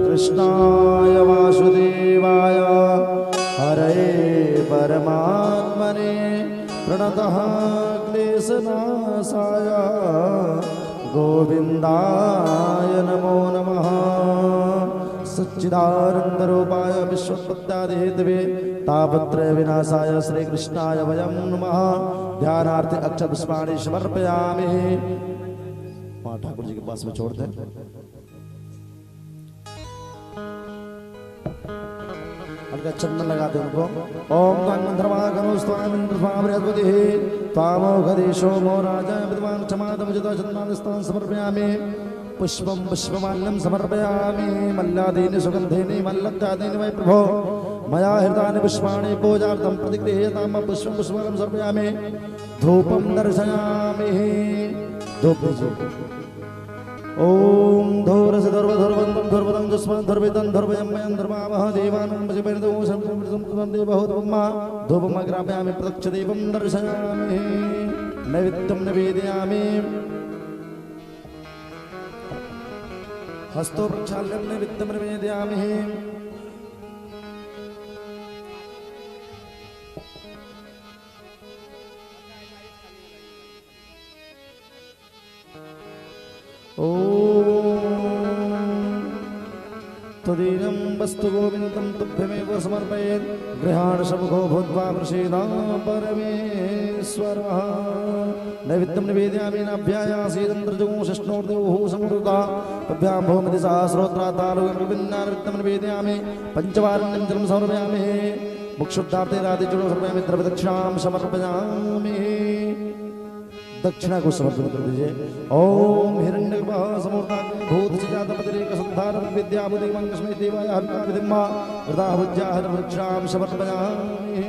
कृष्णाय वासुदेवाय हरे परमात्मने प्रणतः क्लेशनाशाय गोविन्दाय नमो नमः। सच्चिदानन्दरूपाय विश्वोत्पत्त्यादिहेतवे तापत्रय विनाशाय श्रीकृष्णाय वयं नमः। ध्यानार्थे अक्षरपुष्पाणि समर्पयामि। वहाँ ठाकुर जी के पास में छोड़ दें। हल्का चंदन लगा दे उनको। ओम त्वामोघदेशो राजा विद्वान क्षमादमुचिता चंदनादिस्तान् समर्पयामि। पुष्पं पुष्पमाल्यं समर्पयामि। मल्लादीनि सुगन्धीनि मल्लत्यादीनि वै प्रभो मया हृतानि पुष्पाणि पूजार्थं प्रतिगृह्यताम्। पुष्पं पुष्पमाल्यं समर्पयामि। धूपं दर्शयामि। धूप ओम धोरस धर्वधर्वंदं धर्वदं जस्मन् धर्विदं धर्वयम्मयं धर्मावह देवानं भजपरिदो संसंसं देवहूतम्मा। धूपम् अग्रापयामि प्रत्यक्ष देवं दर्शयामि। नैवेद्यं निवेदयामि। हस्तो प्रक्षाल्यं नैवेद्यं निवेदयामि। तदीनं वस्तु गोविन्दं तुभ्यमेव समर्पयेत्। गृहाण समुखो भूत्वा प्रसीदा परमेश्वरः। नैवेद्यं निवेदयामि। नाभ्यायासीदन्तर्जगोषष्णोर्देवः समृता पभ्यां भौमति सहस्रोत्रातारुगं निवेदयामि। पंचवारण्यं जलं समर्पयामि। मुक्षुद्धार्थे राधिचूर्णं समर्पयामि। द्रव्यदक्षिणां समर्पयामि। दक्षिणा को समर्पित कर दीजिए। ओम हिरण्यगर्भः समूर्ताग्नि भूतजातपतिरेक संधार विद्या बुद्धिमंगस्मै देवाय हविषा विधिम्मा वृदाहुज्या हरवृक्षां समर्पयामि।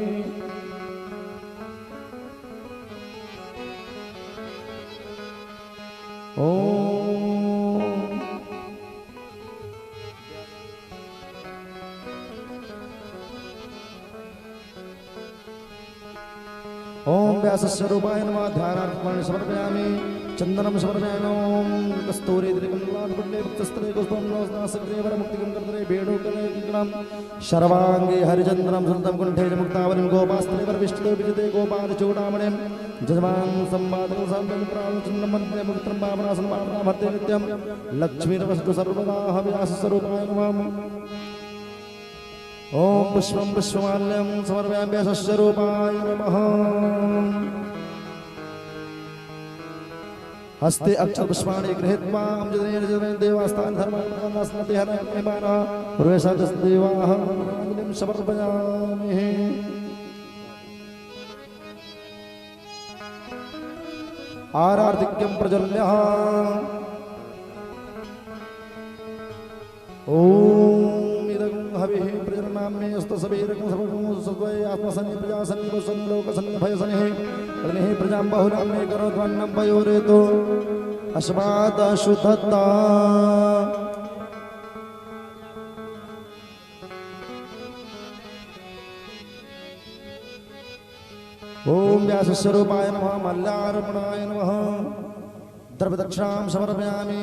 ओम व्यासस्य रूपाय नमः। ध्यानार्पणानि समर्पयामि। चंदनं समर्पयामि। ओम कस्तूरी द्रिकमलाकुण्डे वक्षस्थले पुष्पं नासग्रे वरमुक्तिकं कर्तरे भेडोकले कंकणं शर्वांगे हरिचन्द्रं सुन्दं कुण्ठे च मुक्तावलिं गोपास्त्रे वरविष्टते विजते गोपालचूडामणिं जजमान् संवादं सान्तं प्राणचन्द्रं मन्त्रे पवित्रं पावनासनं पावनां भर्ते नित्यं लक्ष्मीर्वस्तु सर्वदा व्यासस्य रूपाय नमः। ओम पुष्पं पुष्पमाल्यं समर्पयामि। व्यासस्य रूपाय नमः। हस्ते अक्षर पुष्पाणि गृहीत्वा अम्जनेन देवास्तान् धर्मान् हरमानः पूर्वेशादस्देवाः समर्पयामि। आरार्तिक्यं प्रज्वल्य ओम इदं हविः प्रजननाम्ने स्तसवीरकं सर्वं सद्वै आत्मसन्नि प्रजासन्नि वसन्नि लोकसन्नि भयसन्नि अग्निः प्रजां बहुनाम्ने करोत्वन्नं पयोरेतो अस्मात् शुद्धता। ओम व्यासस्य रूपाय नमः। मल्लार्पणाय नमः। द्रव्यदक्षिणां समर्पयामि।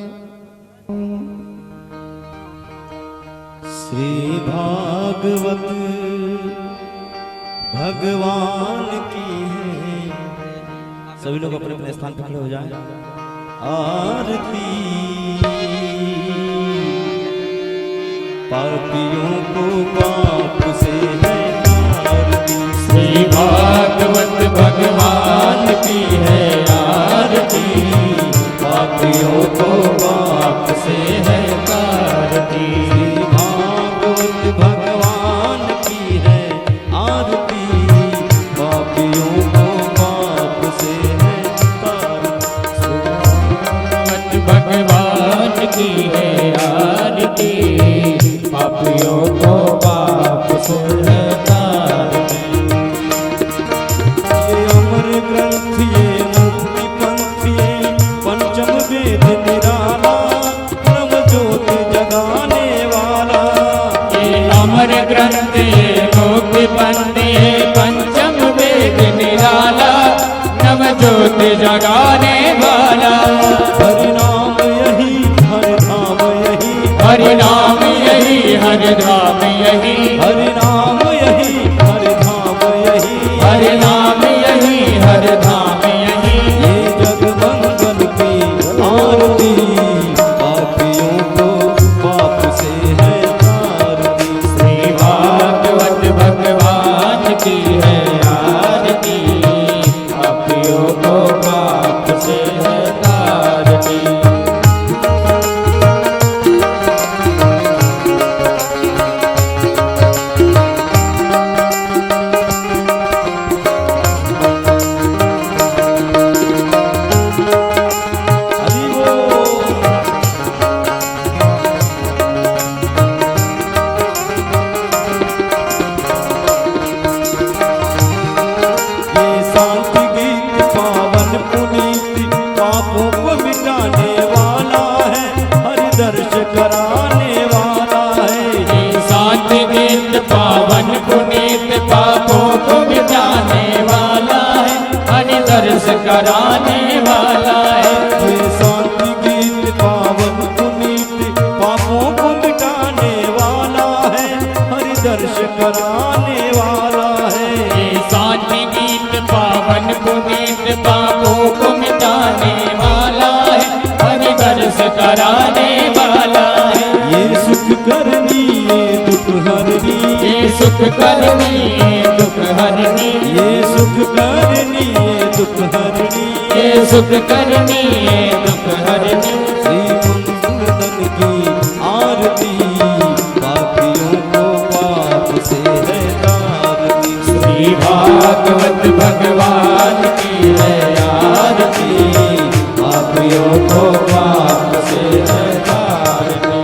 श्री भागवत भगवान की है। सभी लोग अपने अपने स्थान पर खड़े हो जाएं। आरती पापियों को पाप से है आरती। श्री भागवत भगवान की है आरती। पापियों को पाप से है आरती। भगवान की है आरती। पापियों को पाप से है तारती। भगवान की है आरती। पापियों को पाप से है तारती। ये अमर ग्रंथ ये मुक्ति पंथ ये पंचम वेद निराला नव ज्योति जगाने वाला। अमर ग्रंथ ये मुक्ति पंथ ये पंचम वेद निराला नव ज्योति जगाने वाला। हरिनाम मिटाने वाला है, हरि दर्श कराने वाला है। सात गीत पावन पुनीत पापों को मिटाने वाला है, हरि दर्श कराने वाला है। ये शांति गीत पावन पुनीत पापों को मिटाने वाला है, हरि दर्श कराने वाला है। ये सात गीत पावन पुनीत पापों को मिटाने वाला है, हरि दर्श कराने वाला है। ये सुख करनी ये दुख हरनी, ये सुख करनी ये दुख हरनी, ये सुख करनी ये दुख हरनी, ये सुख करनी ये दुख हरनी। श्री मंगलदन की आरती, पापियों को पाप से है तारती। श्री भागवत भगवान की है आरती, पापियों को पाप से है तारती।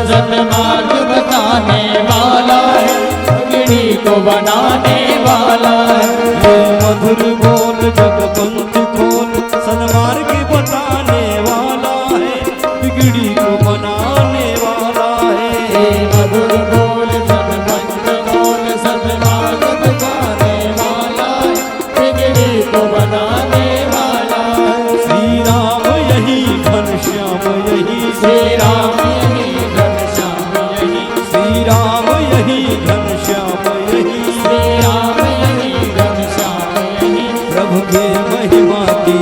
सन्मार्ग बताने वाला है, बिगड़ी को बनाने वाला है। ये मधुर बोल जगबंद खोल, सन्मार्ग बताने वाला है, बिगड़ी को बनाने वाला है। ये मधुर बोल जगबंद खोल, सन्मार्ग बताने वाला है, बिगड़ी को बनाने वाला है। श्री राम यही घनश्याम यही, श्री राम यही घनश्याम यही, श्री राम यही घनश्याम यही, श्री राम यही घनश्याम यही। प्रभु के महिमा की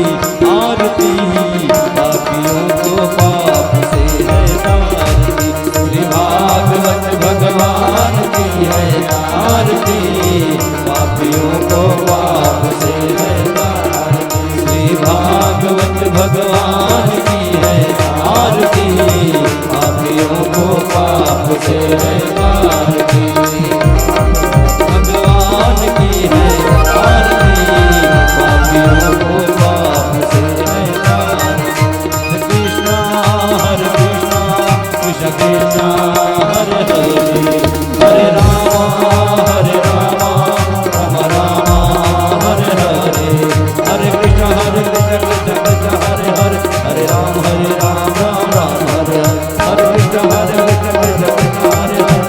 आरती, पापियों को पाप से है तारती। श्री भागवत भगवान की है आरती, पापियों को पाप से है तारती। श्री भागवत भगवान की है आरती, पापियों को पाप से है तारती। भगवान की है आरती, पापियों को पाप से है तारती। कृष्णा हरे कृष्णा, कृष्ण कृष्णा हरे हरे, हरे रामा राम राम हरे हरे, हरे कृष्ण कृष्ण कृष्ण हरे हरे, हरे राम राम राम हरे हरे, हरे कृष्ण कृष्ण कृष्ण हरे हरे,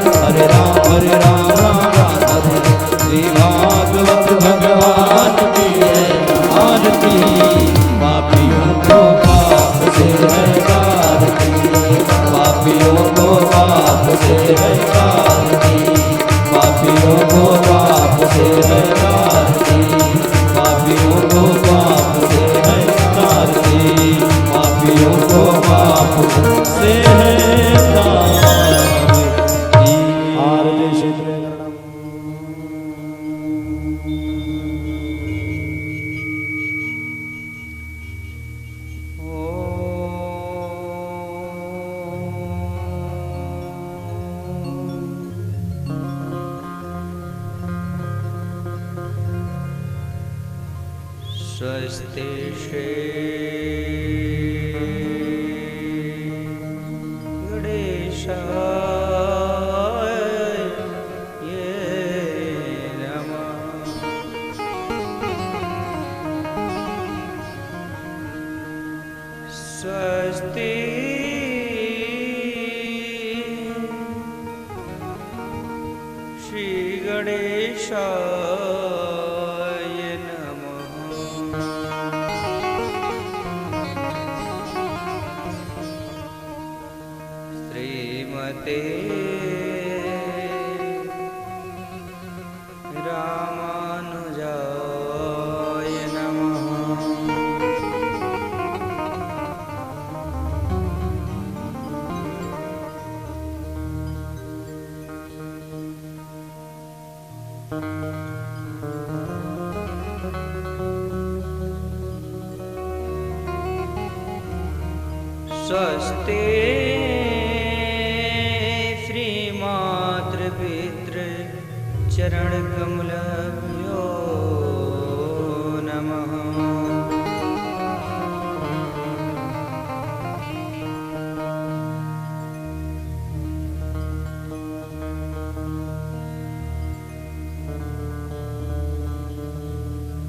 हरे राम राम राम हरे। श्री भागवत भगवान की है आरती, पापियों को पाप से है तारती। पापियों को पाप से है तारती, पापियों को पाप से है तारती। पापियों को पाप से है तारती, पापियों को पाप से है तारती। आरती क्षेत्रे स्वस्ति श्री गणेशाय नमः। स्वस्ति श्री गणेशाय नमः। श्रीमते रामानुजाय नमः। स्वस्ते श्रीमातृपितृ चरणकमलभ्यो नमः।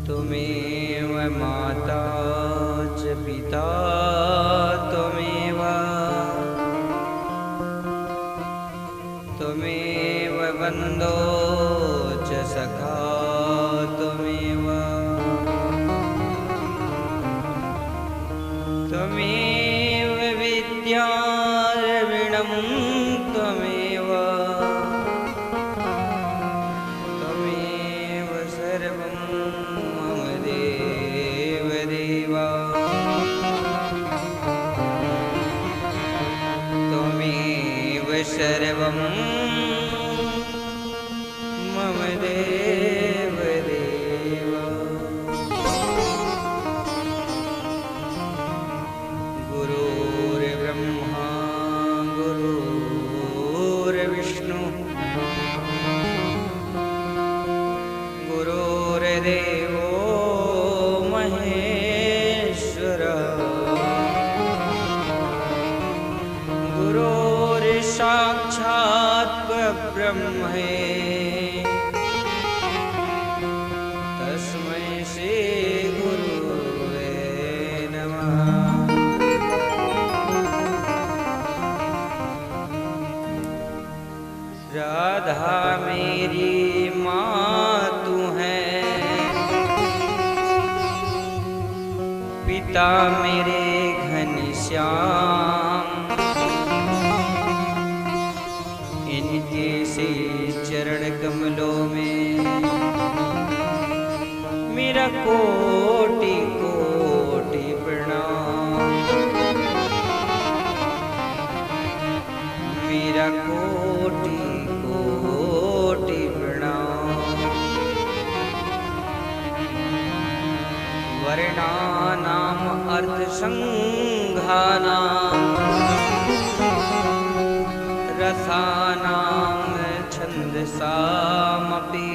त्वमेव माता च पिता त्वमेव त्वमेव बन्धो च सखा त्वमेव त्वमेव विद्यार्विणं त्वमेव त्वमेव सर्वं मम देव देवा त्वमेव सर्वं मम देव देवा। गुरुर्ब्रह्मा गुरुर्विष्णु गुरुर्देवो महेश्वरः गुरुर्साक्षात् परब्रह्म तस्मै श्री गुरुवे नमः। राधा मेरी माँ तू है, पिता मेरे घनश्याम, इनके से चरण कमलों में मेरा कोटि कोटि प्रणाम, मेरा कोटि कोटि प्रणाम। वर्णानाम अर्थसंघानाम रसानां छन्दसामपि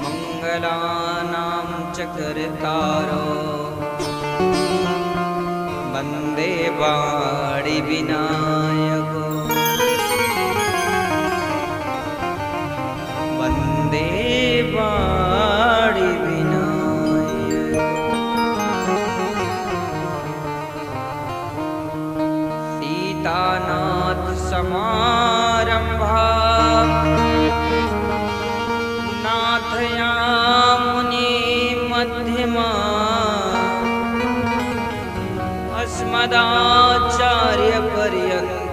मङ्गलानां च कर्तारो वन्दे वाणि विनायको वन्दे वाणि विनायको। सीतानाथ समारंभा नाथयामुनि मध्यमा अस्मदाचार्य पर्यन्त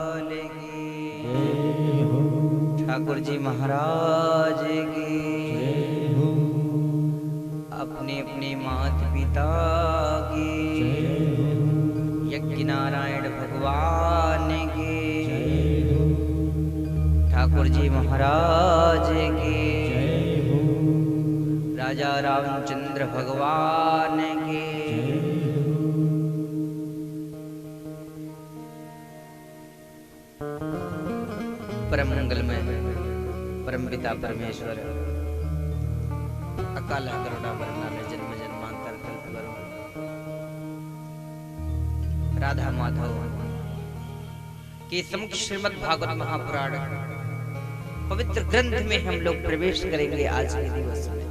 लाल की, ठाकुर जी महाराज की, अपने अपने माता पिता की, यज्ञ नारायण भगवान की, ठाकुर जी महाराज की, राजा रामचंद्र भगवान की। परम मंगलमय परम पिता परमेश्वर अकाल करुणा वरना जन्म जन्मांतर कल्प करो राधा माधव के समक्ष श्रीमद् भागवत महापुराण पवित्र ग्रंथ में हम लोग प्रवेश करेंगे। आज के दिवस में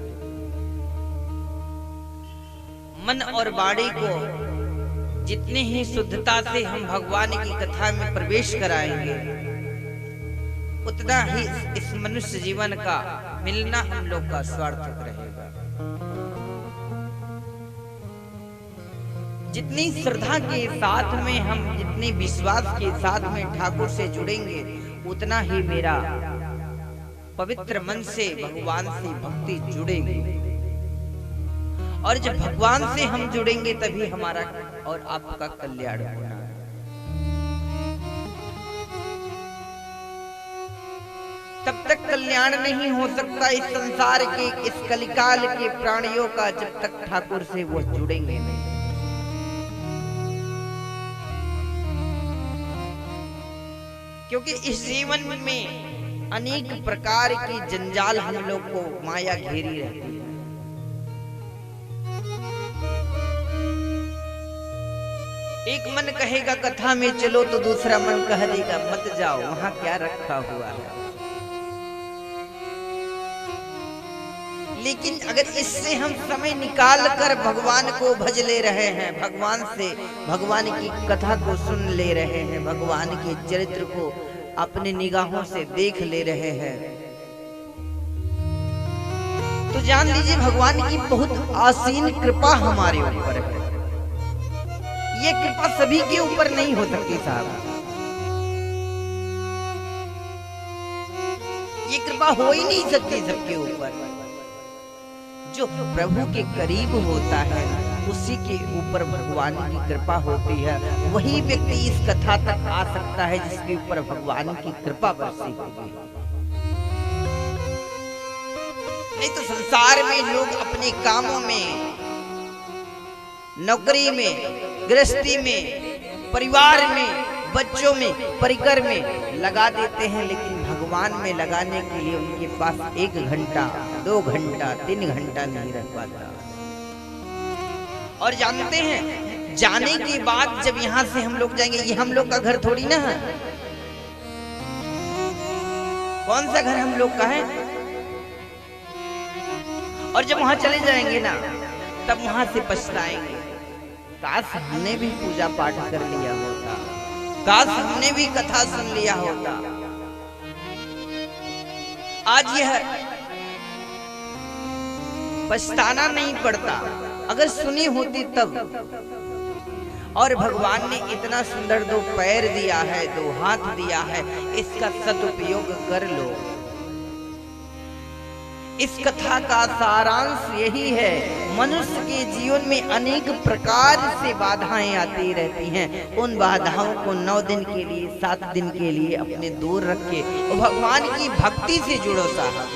मन और वाणी को जितने ही शुद्धता से हम भगवान की कथा में प्रवेश कराएंगे, उतना ही इस मनुष्य जीवन का मिलना हम लोग का सार्थक रहेगा। जितनी श्रद्धा के साथ में हम, जितने विश्वास के साथ में ठाकुर से जुड़ेंगे, उतना ही मेरा पवित्र मन से भगवान से भक्ति जुड़ेगी। और जब भगवान से हम जुड़ेंगे तभी हमारा और आपका कल्याण होना है। तब तक कल्याण नहीं हो सकता इस संसार के, इस कलिकाल के प्राणियों का, जब तक ठाकुर से वो जुड़ेंगे नहीं। क्योंकि इस जीवन में अनेक प्रकार की जंजाल हम लोग को माया घेरी रहती है। एक मन कहेगा कथा में चलो तो दूसरा मन कह देगा मत जाओ, वहां क्या रखा हुआ है। लेकिन अगर इससे हम समय निकाल कर भगवान को भज ले रहे हैं, भगवान से भगवान की कथा को सुन ले रहे हैं, भगवान के चरित्र को अपने निगाहों से देख ले रहे हैं, तो जान लीजिए भगवान की बहुत आसीन कृपा हमारे ऊपर है। ये कृपा सभी के ऊपर नहीं हो सकती साहब, ये कृपा हो ही नहीं सकती सबके ऊपर। जो प्रभु के करीब होता है उसी के ऊपर भगवान की कृपा होती है। वही व्यक्ति इस कथा तक आ सकता है जिसके ऊपर भगवान की कृपा बरसी होगी। नहीं तो संसार में लोग अपने कामों में, नौकरी में, गृहस्थी में, परिवार में, बच्चों में, परिकर में लगा देते हैं, लेकिन भगवान में लगाने के लिए उनके पास 1 घंटा, 2 घंटा, 3 घंटा नहीं रह पाता। और जानते हैं, जाने के बाद जब यहाँ से हम लोग जाएंगे, ये हम लोग का घर थोड़ी ना है। कौन सा घर हम लोग का है? और जब वहां चले जाएंगे ना, तब वहां से पछताएंगे, काश हमने भी पूजा पाठ कर लिया होता, काश हमने भी कथा सुन लिया होता। आज यह पछताना नहीं पड़ता, अगर सुनी होती तब। और भगवान ने इतना सुंदर 2 पैर दिया है, 2 हाथ दिया है, इसका सदुपयोग कर लो। इस कथा का सारांश यही है, मनुष्य के जीवन में अनेक प्रकार से बाधाएं आती रहती हैं। उन बाधाओं को 9 दिन के लिए, 7 दिन के लिए अपने दूर रख के भगवान की भक्ति से जुड़ो साहब।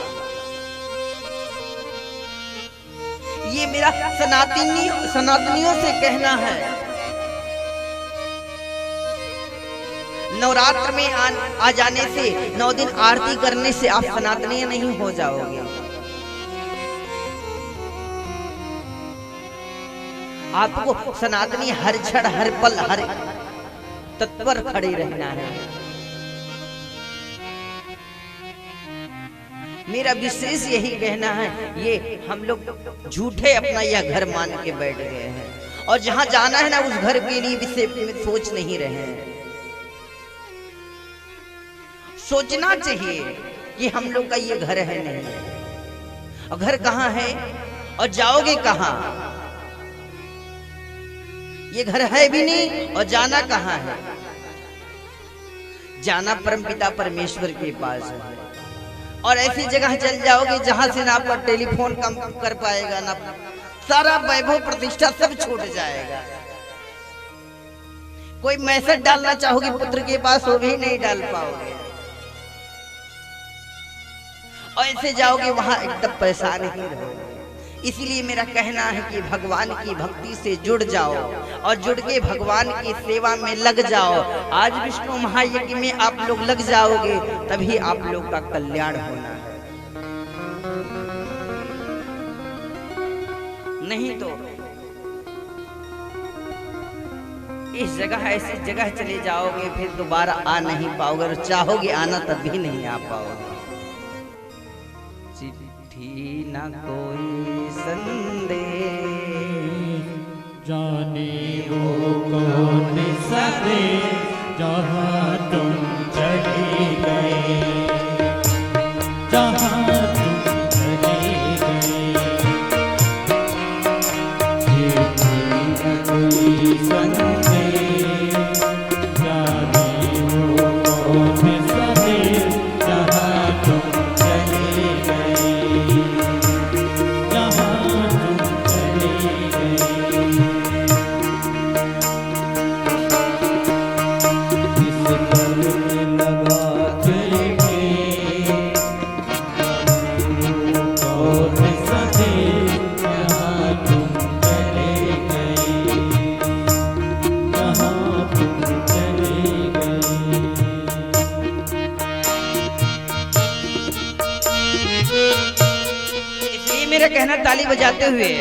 ये मेरा सनातनियों से कहना है। नवरात्र में आ जाने से, 9 दिन आरती करने से आप सनातनीय नहीं हो जाओगे। आपको सनातनी हर क्षण, हर पल, हर तत्पर खड़े रहना है। मेरा विशेष यही कहना है, ये हम लोग झूठे अपना यह घर मान के बैठ गए हैं, और जहां जाना है ना, उस घर के लिए विषय में सोच नहीं रहे हैं। सोचना चाहिए कि हम लोग का ये घर है नहीं, और घर कहाँ है और जाओगे कहाँ? ये घर है भी नहीं और जाना कहाँ है? जाना परमपिता परमेश्वर के पास है। और ऐसी जगह चल जाओगे जहां से ना आपका टेलीफोन काम कर पाएगा, ना सारा वैभव प्रतिष्ठा सब छूट जाएगा। कोई मैसेज डालना चाहोगे पुत्र के पास, वो भी नहीं डाल पाओगे। और ऐसे जाओगे वहां एकदम परेशान ही रहोगे। इसलिए मेरा कहना है कि भगवान की भक्ति से जुड़ जाओ और जुड़ के भगवान की सेवा में लग जाओ। आज विष्णु महायज्ञ में आप लोग लग जाओगे, तभी आप लोग का कल्याण होना है। नहीं तो इस जगह, ऐसी जगह चले जाओगे फिर दोबारा आ नहीं पाओगे, और चाहोगे आना तब भी नहीं आ पाओगे। चिट्ठी न कोई संदेश, जाने वो कौन सा देश जहाँ तुम चले गए, जहाँ तुम चले गए। चिट्ठी न कोई संदेश, जाने वो कौन सा देश जहाँ तुम चले गए, जहाँ तुम चले गए। इस पल में लगा देंगे कौन सा देश जहाँ तुम चले गए, जहाँ तुम चले गए। इसलिए मेरा कहना ताली बजाते हुए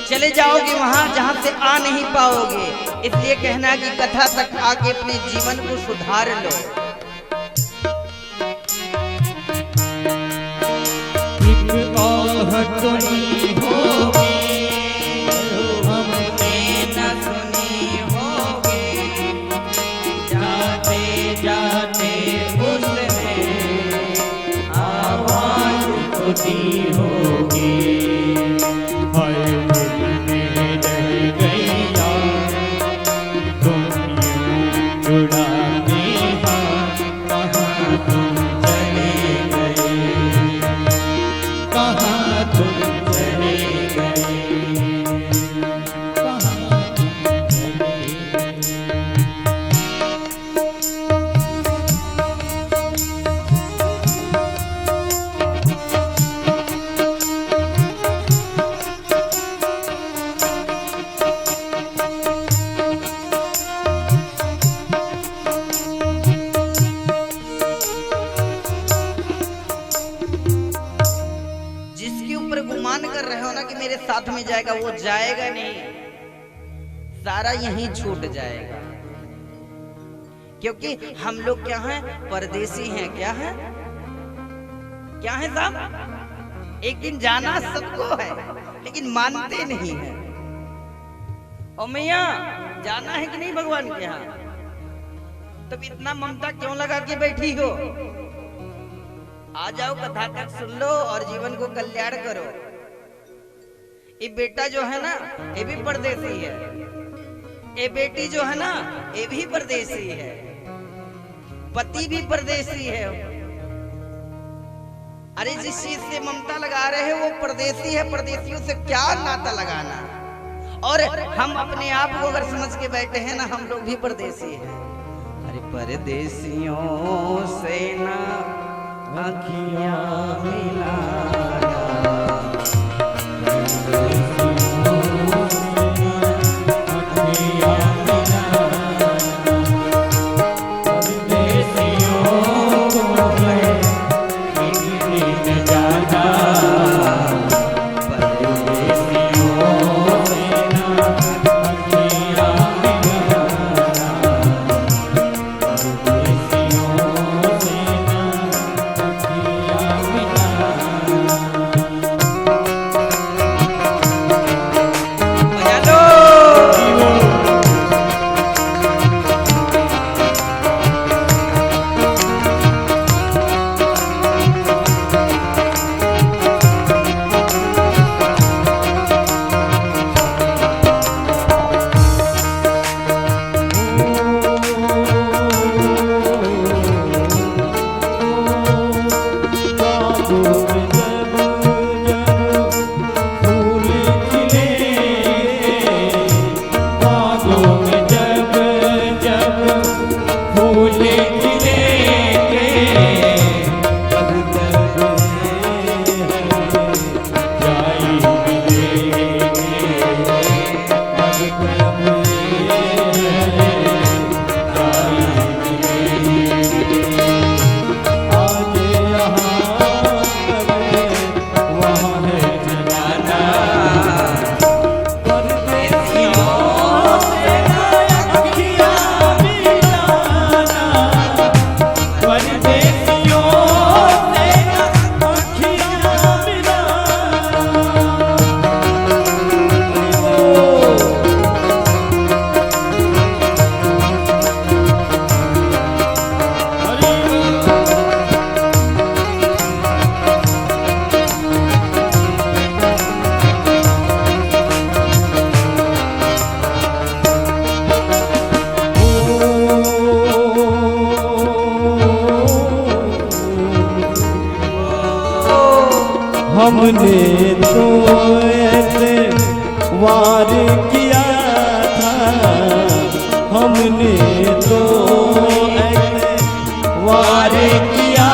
चले जाओगे वहां जहां से आ नहीं पाओगे। इसलिए कहना कि कथा तक आके अपने जीवन को सुधार लो। एक आहट नहीं होगी हमने न सुनी होगी, जाते जाते उसने आवाज तो दी होगी। हाय दिल में रह गई यार, तुम यूं जुड़ाते हाथ, कहाँ तुम चले गए, कहाँ तुम चले गए, कहाँ तुम चले गए। जिसके ऊपर गुमान कर रहे हो ना कि मेरे साथ में जाएगा, वो जाएगा नहीं, सारा यहीं छूट जाएगा। क्योंकि हम लोग क्या हैं, परदेसी हैं। क्या है, क्या है साहब? एक दिन जाना सबको है, लेकिन मानते नहीं है। और मैया जाना है कि नहीं भगवान के यहाँ? तब इतना ममता क्यों लगा के बैठी हो? आ जाओ, कथा तक सुन लो और जीवन को कल्याण करो। ये बेटा जो है ना, ये भी परदेसी है। ये बेटी जो है ना, ये भी परदेसी है। पति भी परदेसी है। अरे जिस चीज से ममता लगा रहे हैं वो परदेसी है, परदेसियों से क्या नाता लगाना। और हम अपने आप को अगर समझ के बैठे हैं ना, हम लोग भी परदेसी हैं। अरे परदेसियों से ना अखियां मिलाया, हमने तो ऐसे वार किया था, हमने तो ऐसे वार किया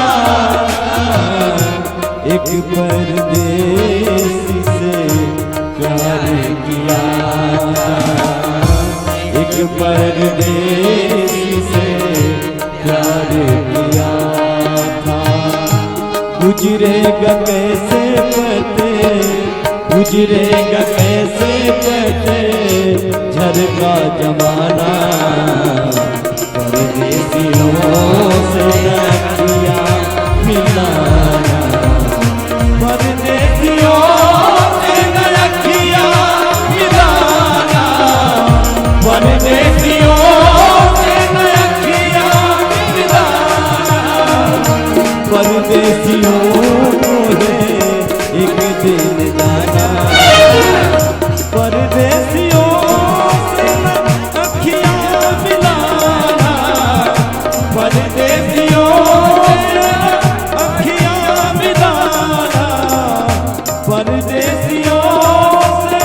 था, एक परदेसी से प्यार किया था, एक परदेसी से प्यार किया था। गुजरेगा कैसे पते, गुजरेगा कैसे पते झरका जमाना, परदेसियों से किया मिलाना, परदेसियों से किया मिलाना, परदेसियों से किया मिलाना, परदेसियों को है एक दिन जाना, परदेसियों से अखियाँ मिलाना, परदेसियों से अखियाँ मिलाना, परदेसियों से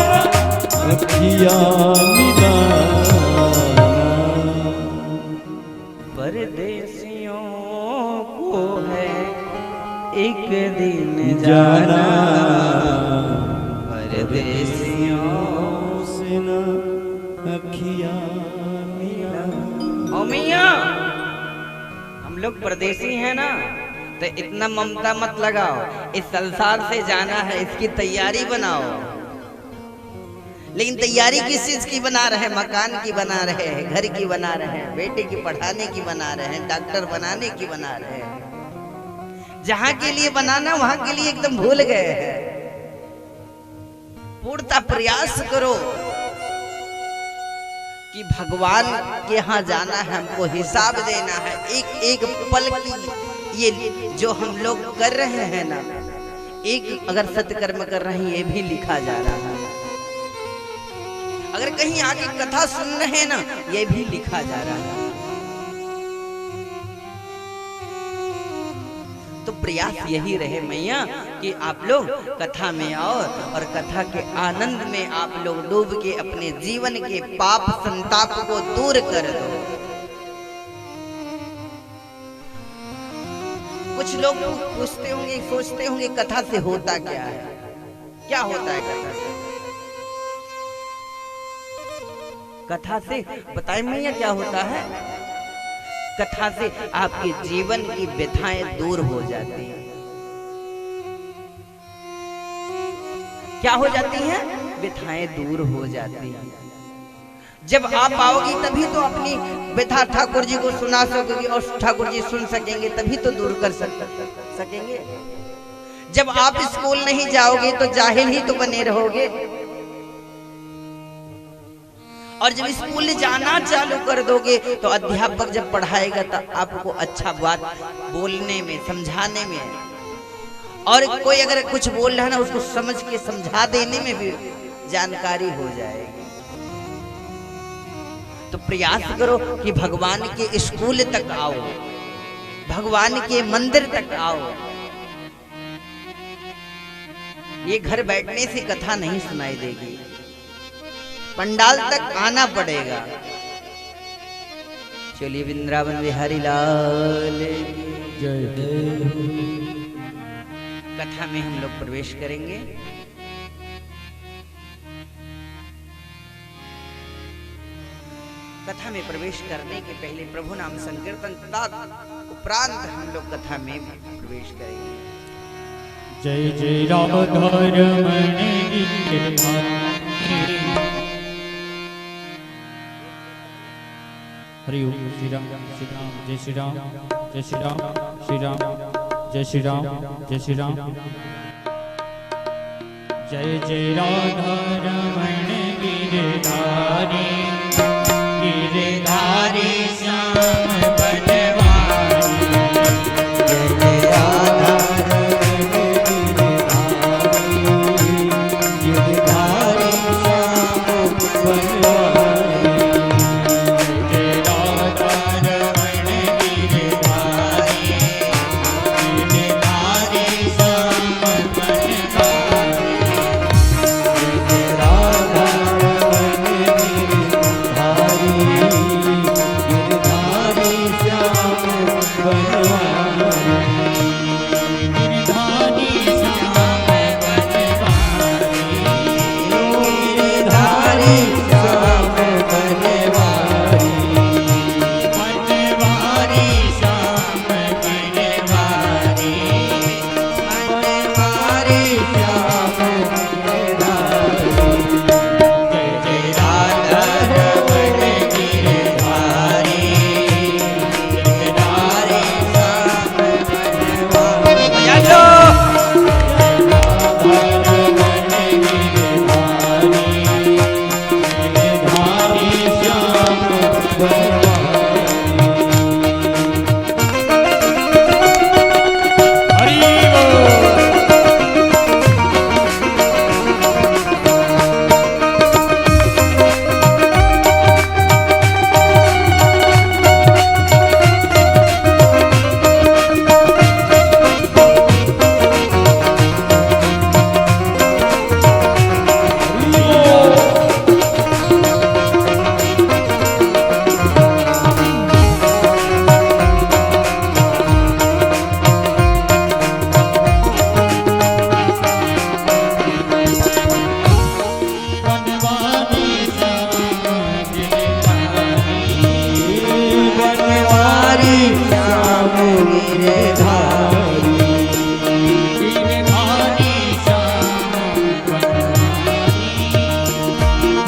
अखियाँ मिलाना। परदेसियों को है एक दिन जाना, परदेसियों से न अखियाँ मिलाना। ओ मियां, हम लोग परदेसी हैं ना, तो इतना ममता मत लगाओ। इस संसार से जाना है, इसकी तैयारी बनाओ। लेकिन तैयारी किस चीज की बना रहे हैं? मकान की बना रहे हैं, घर की बना रहे हैं, बेटे की पढ़ाने की बना रहे हैं, डॉक्टर बनाने की बना रहे हैं। जहां के लिए बनाना वहां के लिए एकदम भूल गए हैं। पूर्णतः प्रयास करो कि भगवान के यहाँ जाना है, हमको हिसाब देना है। एक एक पल की ये जो हम लोग कर रहे हैं ना, एक अगर सत्कर्म कर रहे हैं, ये भी लिखा जा रहा है। अगर कहीं आके कथा सुन रहे हैं ना, ये भी लिखा जा रहा है। तो प्रयास यही रहे मैया कि आप लोग कथा में आओ और कथा के आनंद में आप लोग डूब के अपने जीवन के पाप संताप को दूर कर दो। कुछ लोग पूछते होंगे, सोचते होंगे कथा से होता क्या है? क्या होता है कथा से? कथा से बताएं मैया क्या होता है? कथा से आपके जीवन की व्यथाएं दूर हो जाती हैं। क्या हो जाती हैं? व्यथाएं दूर हो जाती हैं। जब आप आओगी तभी तो अपनी व्यथा ठाकुर जी को सुना सकोगे और ठाकुर जी सुन सकेंगे, तभी तो दूर कर सकेंगे। जब आप स्कूल नहीं जाओगे तो जाहिल ही तो बने रहोगे। और जब स्कूल जाना चालू कर दोगे तो अध्यापक जब पढ़ाएगा तो आपको अच्छा बात बोलने में, समझाने में, और कोई अगर कुछ बोल रहा है ना, उसको समझ के समझा देने में भी जानकारी हो जाएगी। तो प्रयास करो कि भगवान के स्कूल तक आओ, भगवान के मंदिर तक आओ। ये घर बैठने से कथा नहीं सुनाई देगी, पंडाल तक आना पड़ेगा। चलिए वृंदावन बिहारी लाल जय। कथा में हम लोग प्रवेश करेंगे। कथा में प्रवेश करने के पहले प्रभु नाम संकीर्तन उपरांत हम लोग कथा में प्रवेश करेंगे। जय जय राम धर्मणि हरि ओम। श्री राम श्री राम जय श्री राम जय श्री राम श्री राम जय श्री राम जय श्री राम। जय जय राधा रमण गिरधारी गिरधारी श्याम बनवारी। जय जय राधा गिरधारी श्याम बनवारी। जय बनवारी गिरधारी श्याम बनवारी गिरधारी श्याम बनवारी बनवारी श्याम बनवारी बनवारी श्याम गिरधारी जय जय राधा रमण गिरधारी गिरधारी श्याम बनवारी बजा लो। बनवारी श्याम गिरधारी बनवारी श्याम गिरधारी गिरधारी श्याम बनवारी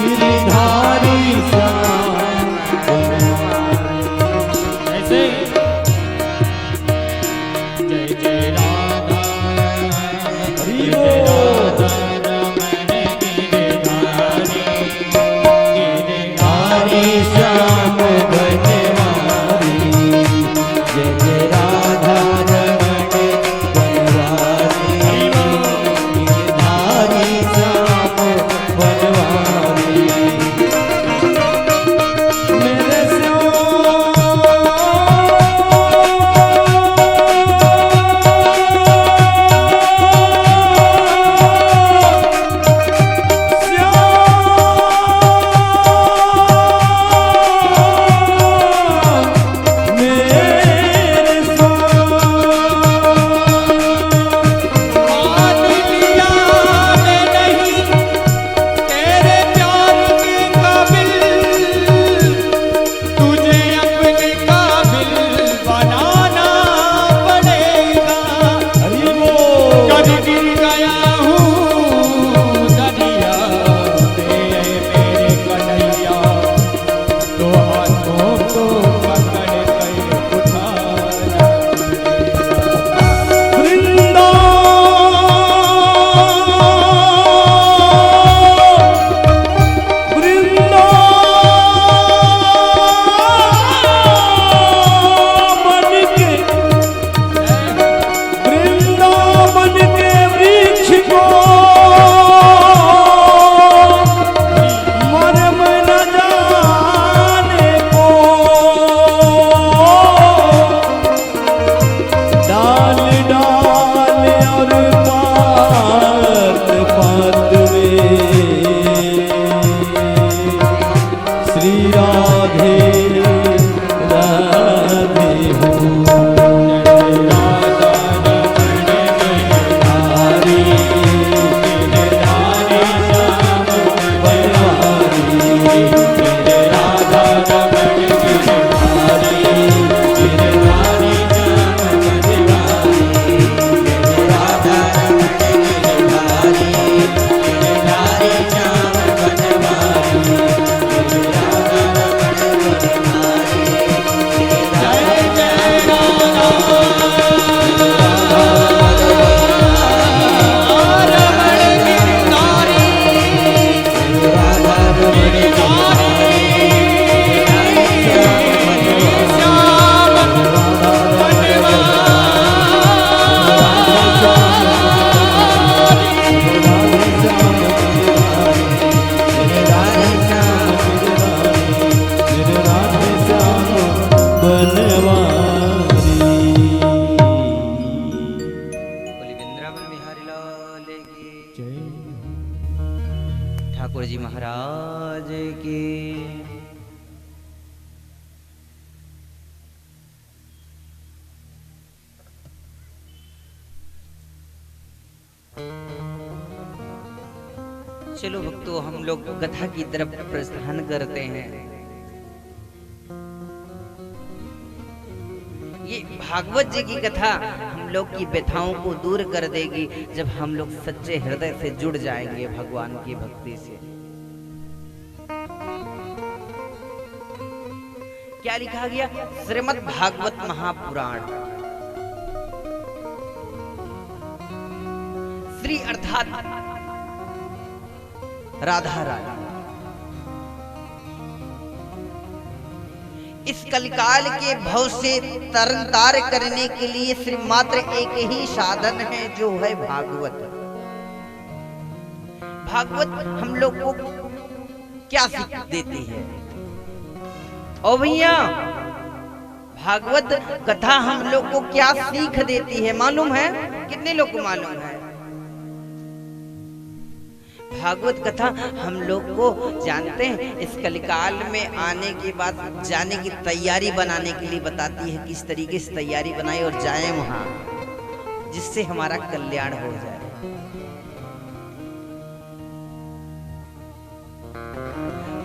गिरधारी श्याम ऐसे जय जय राधा जय जय राधा रमण गिरधारी गिरधारी श्याम बनवारी जय जय राधा चलो भक्तों, हम लोग कथा की तरफ प्रस्थान करते हैं। ये भागवत जी की कथा हम लोग की व्यथाओं को दूर कर देगी जब हम लोग सच्चे हृदय से जुड़ जाएंगे भगवान की भक्ति से। क्या लिखा गया? श्रीमद् भागवत महापुराण। श्री अर्थात राधा रानी। इस कलिकाल के भव से तरनतार करने के लिए सिर्फ मात्र एक ही साधन है, जो है भागवत। भागवत हम लोग को क्या सीख देती है? ओ भैया, भागवत कथा हम लोग को क्या सीख देती है मालूम है? कितने लोग को मालूम है? भागवत कथा हम लोग को जानते हैं, इस कलिकाल में आने के बाद जाने की तैयारी बनाने के लिए बताती है, किस तरीके से तैयारी बनाए और जाए वहां, जिससे हमारा कल्याण हो जाए।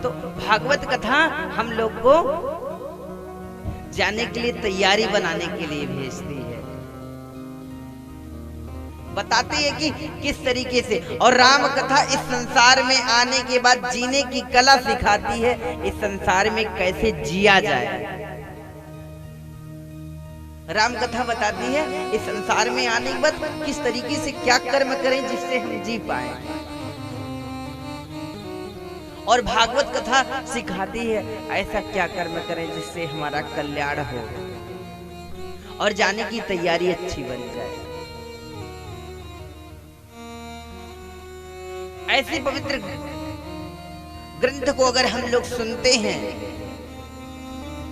तो भागवत कथा हम लोग को जाने के लिए तैयारी बनाने के लिए भेजती है, बताती है कि किस तरीके से। और राम कथा इस संसार में आने के बाद जीने की कला सिखाती है, इस संसार में कैसे जिया जाए। राम कथा बताती है इस संसार में आने के बाद किस तरीके से क्या कर्म करें जिससे हम जी पाए। और भागवत कथा सिखाती है ऐसा क्या कर्म करें जिससे हमारा कल्याण हो और जाने की तैयारी अच्छी बन जाए। ऐसे पवित्र ग्रंथ को अगर हम लोग सुनते हैं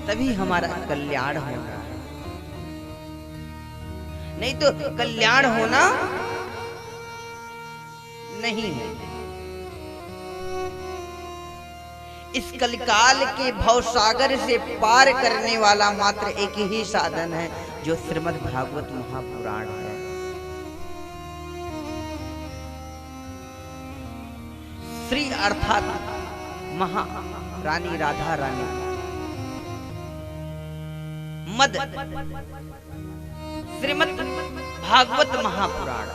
तभी हमारा कल्याण होगा, नहीं तो कल्याण होना नहीं है। इस कलिकाल के भवसागर से पार करने वाला मात्र एक ही साधन है, जो श्रीमद् भागवत महापुराण है। श्री अर्थात महारानी राधा रानी, मद श्रीमद् भागवत महापुराण।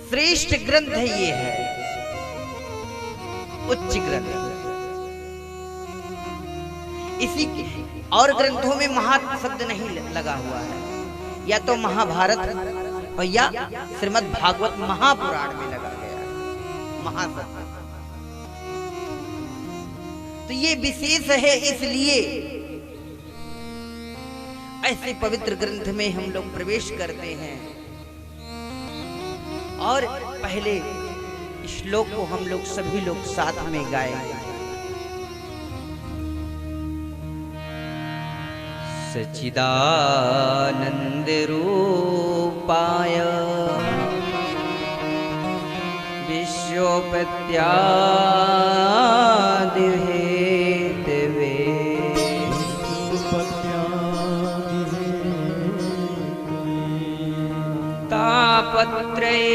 श्रेष्ठ ग्रंथ है, ये है उच्च ग्रंथ। इसी और ग्रंथों में महात्म शब्द नहीं लगा हुआ है, या तो महाभारत भैया श्रीमद् भागवत महापुराण में लगा गया है महाशब्द। तो ये विशेष है, इसलिए ऐसे पवित्र ग्रंथ में हम लोग प्रवेश करते हैं। और पहले श्लोक को हम लोग सभी लोग साथ में गाएंगे। सच्चिदानंद रूपाय विश्वोपत्यादिहेतवे तापत्रये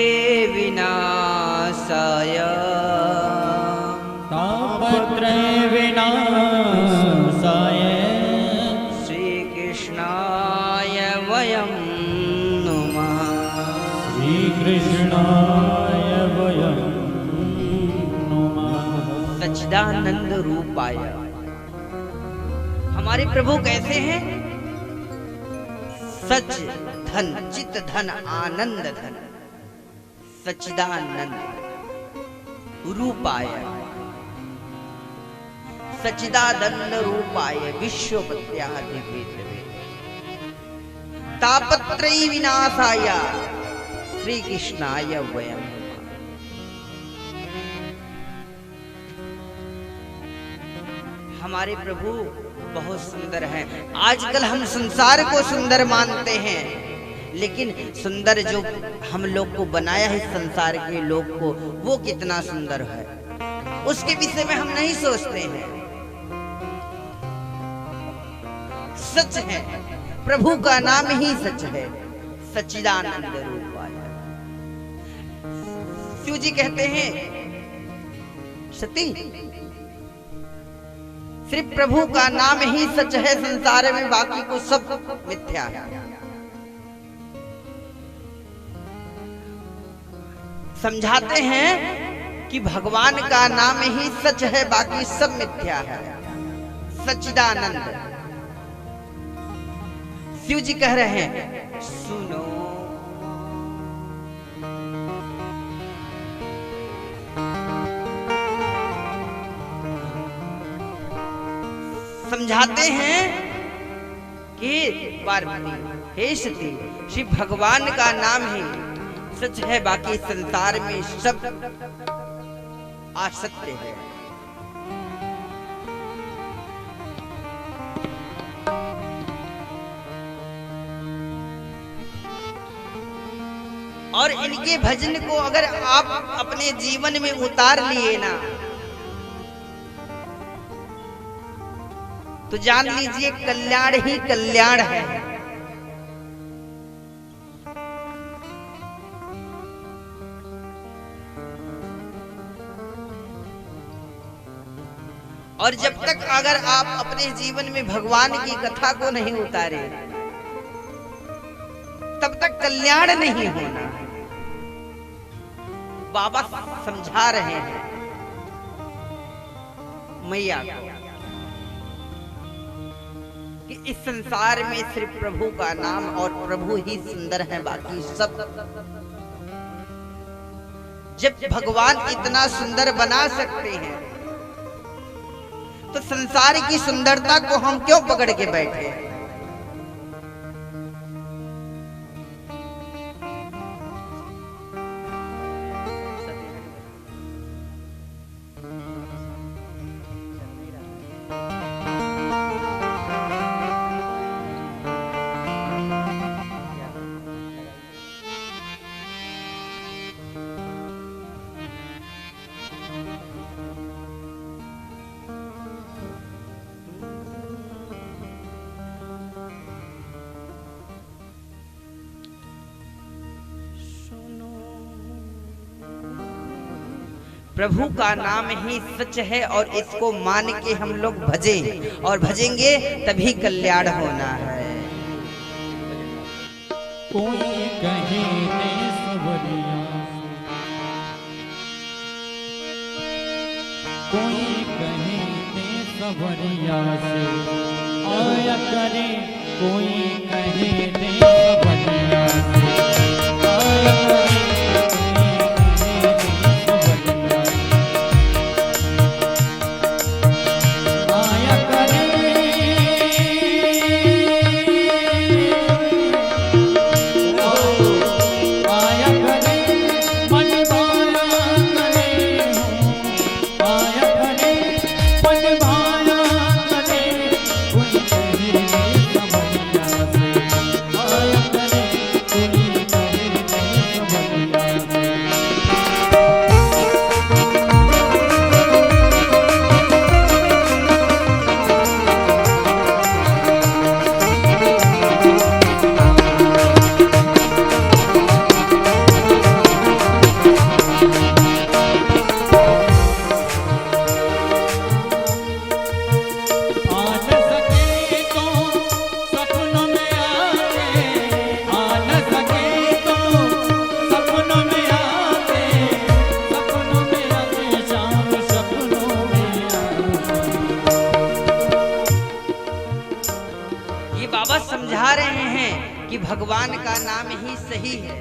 विनाशाय श्रीकृष्णाय वयं नुमः। श्रीकृष्णाय वयं नुमः। सच्चिदानंद रूपाय, हमारे प्रभु कैसे हैं? सच धन, चित धन, आनंद धन, सच्चिदानंद रूपाय, सच्चिदानंद रूपाय विश्वोपत्यादिहेतवे तापत्रयी विनाशाय श्री कृष्णाय वयं। हमारे प्रभु बहुत सुंदर हैं। आजकल हम संसार को सुंदर मानते हैं, लेकिन सुंदर जो हम लोग को बनाया है संसार के लोग को, वो कितना सुंदर है उसके विषय में हम नहीं सोचते हैं। सच है प्रभु का नाम ही सच है, सच्चिदानंद रूप वाला। शिव जी कहते हैं सती, सिर्फ प्रभु का नाम ही सच है संसार में, बाकी को सब मिथ्या है। समझाते हैं कि भगवान का नाम ही सच है, बाकी सब मिथ्या है, सच्चिदानंद। शिव जी कह रहे हैं सुनो, समझाते हैं कि पार्वती हे सती, शिव भगवान का नाम ही सच है, बाकी संसार में सब असत्य है। और इनके भजन को अगर आप अपने जीवन में उतार लिए ना, तो जान लीजिए कल्याण ही कल्याण है। और जब तक अगर आप अपने जीवन में भगवान की कथा को नहीं उतारे, तब तक कल्याण नहीं होना। बाबा समझा रहे हैं मैया को कि इस संसार में सिर्फ प्रभु का नाम और प्रभु ही सुंदर है, बाकी सब। जब भगवान इतना सुंदर बना सकते हैं, तो संसार की सुंदरता को हम क्यों पकड़ के बैठे? प्रभु का नाम ही सच है, और इसको मान के हम लोग भजें, और भजेंगे तभी कल्याण होना है। कोई कहे ने सवरिया, कोई कहे ने सवरिया से आया करे, कोई कहे ने सवरिया से आया करे, समझा रहे हैं कि भगवान का नाम ही सही है।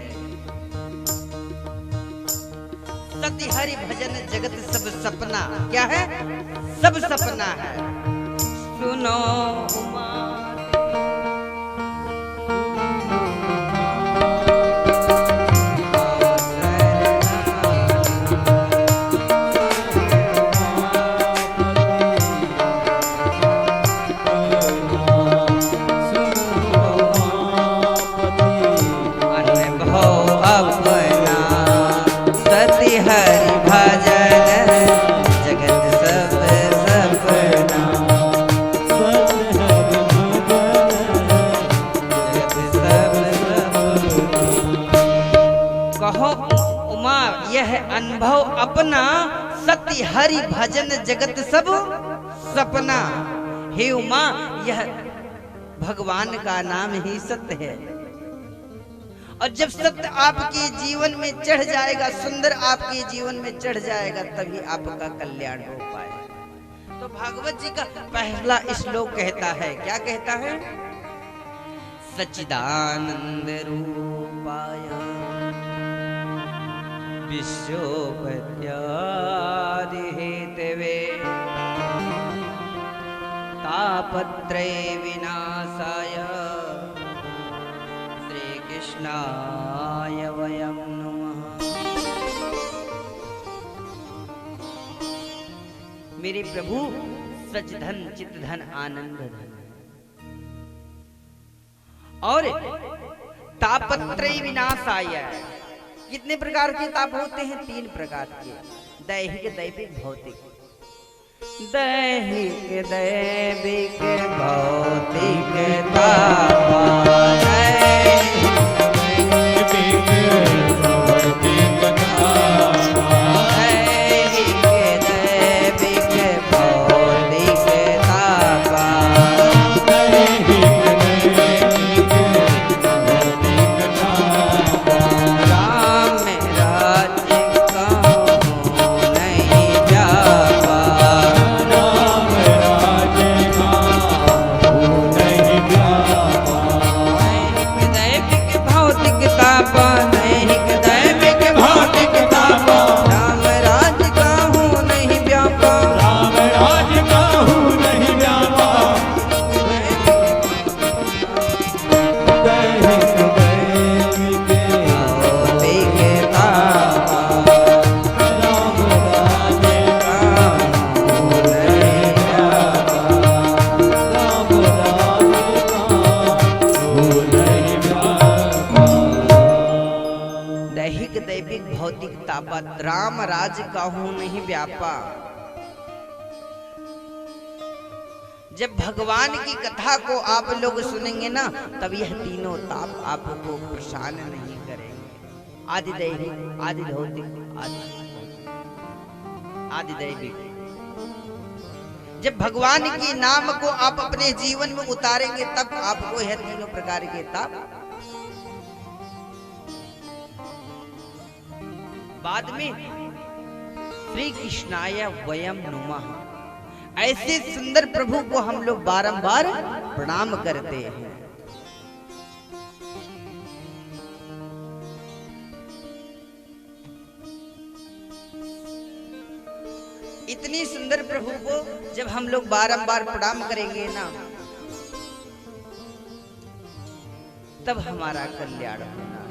सत्य हरि भजन जगत सब सपना, क्या है? सब सपना है। सुनो हरि भजन जगत सब सपना। सत्य हरि भजन जगत सब सपना। हे उमा, यह भगवान का नाम ही सत्य है। और जब सत्य आपके जीवन में चढ़ जाएगा, सुंदर आपके जीवन में चढ़ जाएगा, तभी आपका कल्याण हो पाए। तो भागवत जी का पहला श्लोक कहता है, क्या कहता है? सच्चिदानंद रूपाय विश्वोपत्यादि हेतवे तापत्रय विनाशाय श्री कृष्णाय वयं नमः। मेरे प्रभु सच धन चित धन आनंद धन और तापत्रय विनाशाय। कितने प्रकार के ताप होते हैं? 3 प्रकार के, दैहिक दैविक भौतिक। दैहिक दैविक भौतिक ताप, राम राज काहू नहीं व्यापा। जब भगवान की कथा को आप लोग सुनेंगे ना, तब यह तीनों ताप आपको परेशान नहीं करेंगे। आदि दैहिक, आदि भौतिक, आदि दैविक। जब भगवान के नाम को आप अपने जीवन में उतारेंगे, तब आपको यह तीनों प्रकार के ताप। बाद में श्री कृष्णाय वयम नुमः, ऐसे सुंदर प्रभु को हम लोग बारंबार प्रणाम करते हैं। इतनी सुंदर प्रभु को जब हम लोग बारंबार प्रणाम करेंगे ना, तब हमारा कल्याण होना है।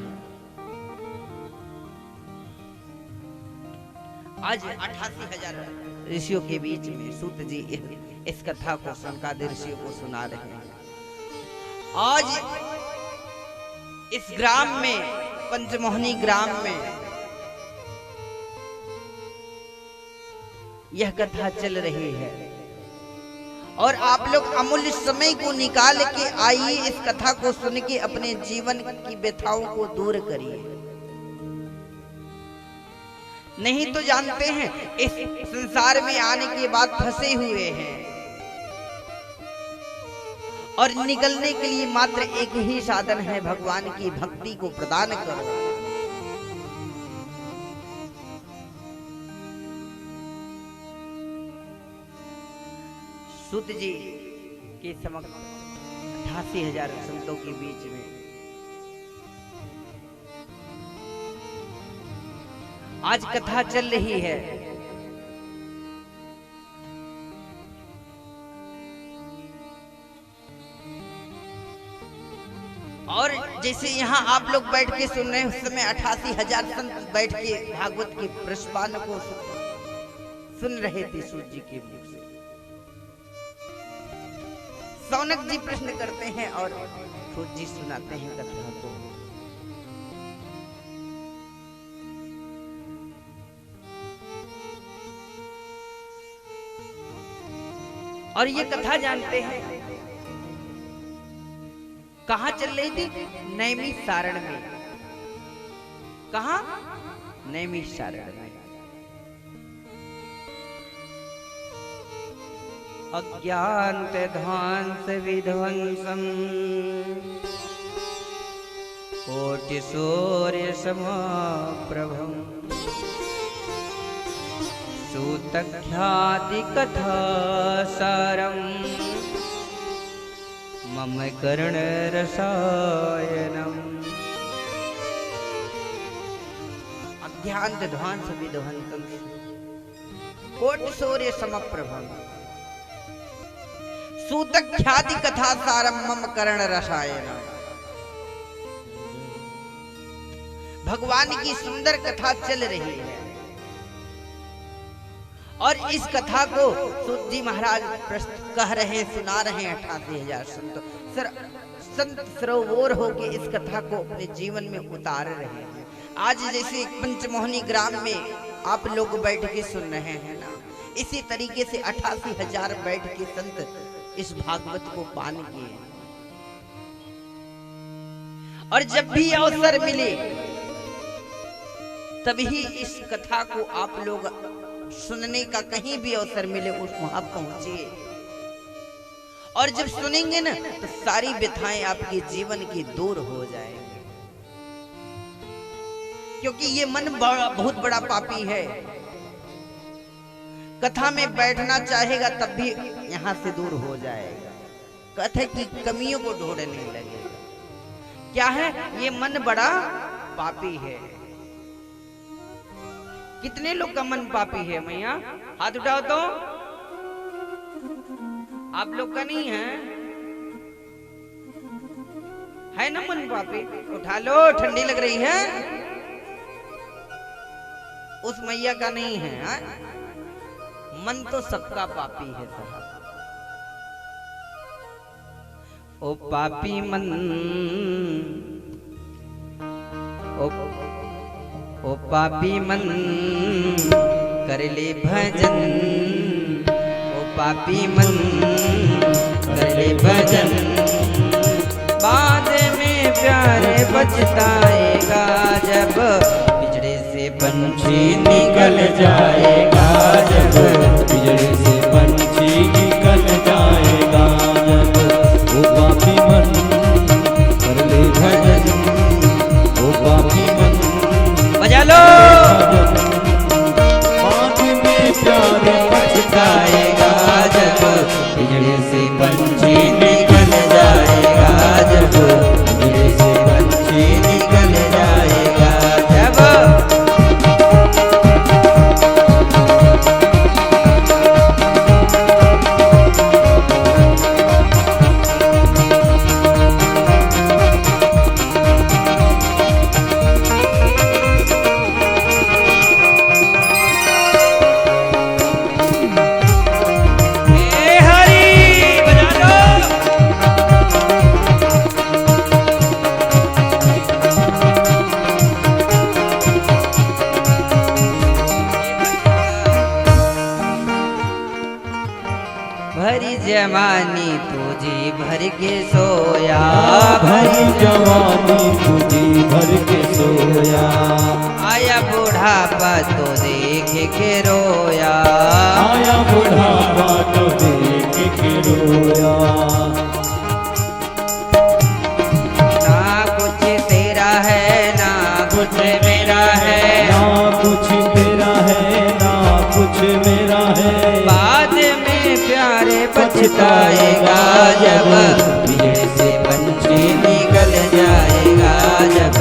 आज 88,000 ऋषियों के बीच में सूत जी इस कथा को सनकादिक ऋषियों को सुना रहे हैं। आज इस ग्राम में, पंचमोहनी ग्राम में, यह कथा चल रही है और आप लोग अमूल्य समय को निकाल के आइए, इस कथा को सुन के अपने जीवन की व्यथाओं को दूर करिए। नहीं तो जानते हैं, इस संसार में आने के बाद फंसे हुए हैं और निकलने के लिए मात्र एक ही साधन है, भगवान की भक्ति को प्रदान करो। सूत जी के समक्ष 88,000 संतों के बीच में आज कथा चल रही है। और जैसे यहाँ आप लोग बैठ के सुन रहे हैं, उस समय 88,000 संत बैठ के भागवत के प्रश्पान को सुन रहे थे सूत जी के मुख से। सौनक जी प्रश्न करते हैं और सूत जी सुनाते हैं कथा को। और ये कथा जानते हैं कहां चल रही थी? नैमिषारण्य में। कहां? नैमिषारण्य में। अज्ञात ध्वांस विध्वंसम कोटि सूर्य समप्रभम सूतख्याति कथा सारम मम कर्ण रसायनम। अज्ञात ध्वांस विध्वंसम कोटि सूर्य समप्रभम सूतख्याति कथा सारम मम कर्ण रसायनम। भगवान की सुंदर कथा चल रही है और इस कथा को सूत जी महाराज कह रहे हैं, सुना रहे हैं 88,000 संत सरोवर होके इस कथा को अपने जीवन में उतार रहे हैं। आज जैसे पंचमोहनी ग्राम में आप लोग बैठ के सुन रहे हैं ना, इसी तरीके से 88,000 बैठ के संत इस भागवत को पान किए। और जब भी अवसर मिले तभी इस कथा को आप लोग सुनने का कहीं भी अवसर मिले उस वहां पहुंचिए। और जब सुनेंगे ना तो सारी व्यथाएं आपके जीवन की दूर हो जाएंगी, क्योंकि ये मन बहुत बड़ा पापी है। कथा में बैठना चाहेगा तब भी यहां से दूर हो जाएगा, कथा की कमियों को ढूंढने लगेगा। क्या है ये मन बड़ा पापी है। कितने लोग का मन पापी है मैया? हाथ उठाओ तो। आप लोग का नहीं है ना मन पापी? उठा लो, ठंडी लग रही है। उस मैया का नहीं है, हा? मन तो सबका पापी है साहब। ओ पापी मन, ओ पापी मन कर ले भजन, ओ पापी मन कर ले भजन। बाद में प्यारे बचताएगा जब पिंजरे से पंछी निकल जाएगा, जब पिंजरे से पंछी निकल जाएगा, जब वो पापी मन कर ले भजन, वो पापी मन बजा लो। बाद में प्यारे बचताएगा जब पिंजरे से पंछी निकल जाएगा, जब पिंजरे से पंछी निकल जाएगा, जब भरी जवानी तुझी भर के सोया, भरी जवानी तुझी भर के सोया, आया बुढ़ापा तो देख के रोया, आया बुढ़ापा तो देख के रोया। ना कुछ तेरा है ना कुछ मेरा है, ना कुछ तेरा है ना कुछ मेरा है। बाद में प्यारे पछताएगा जब पिंजरे से पंछी निकल जाएगा, जब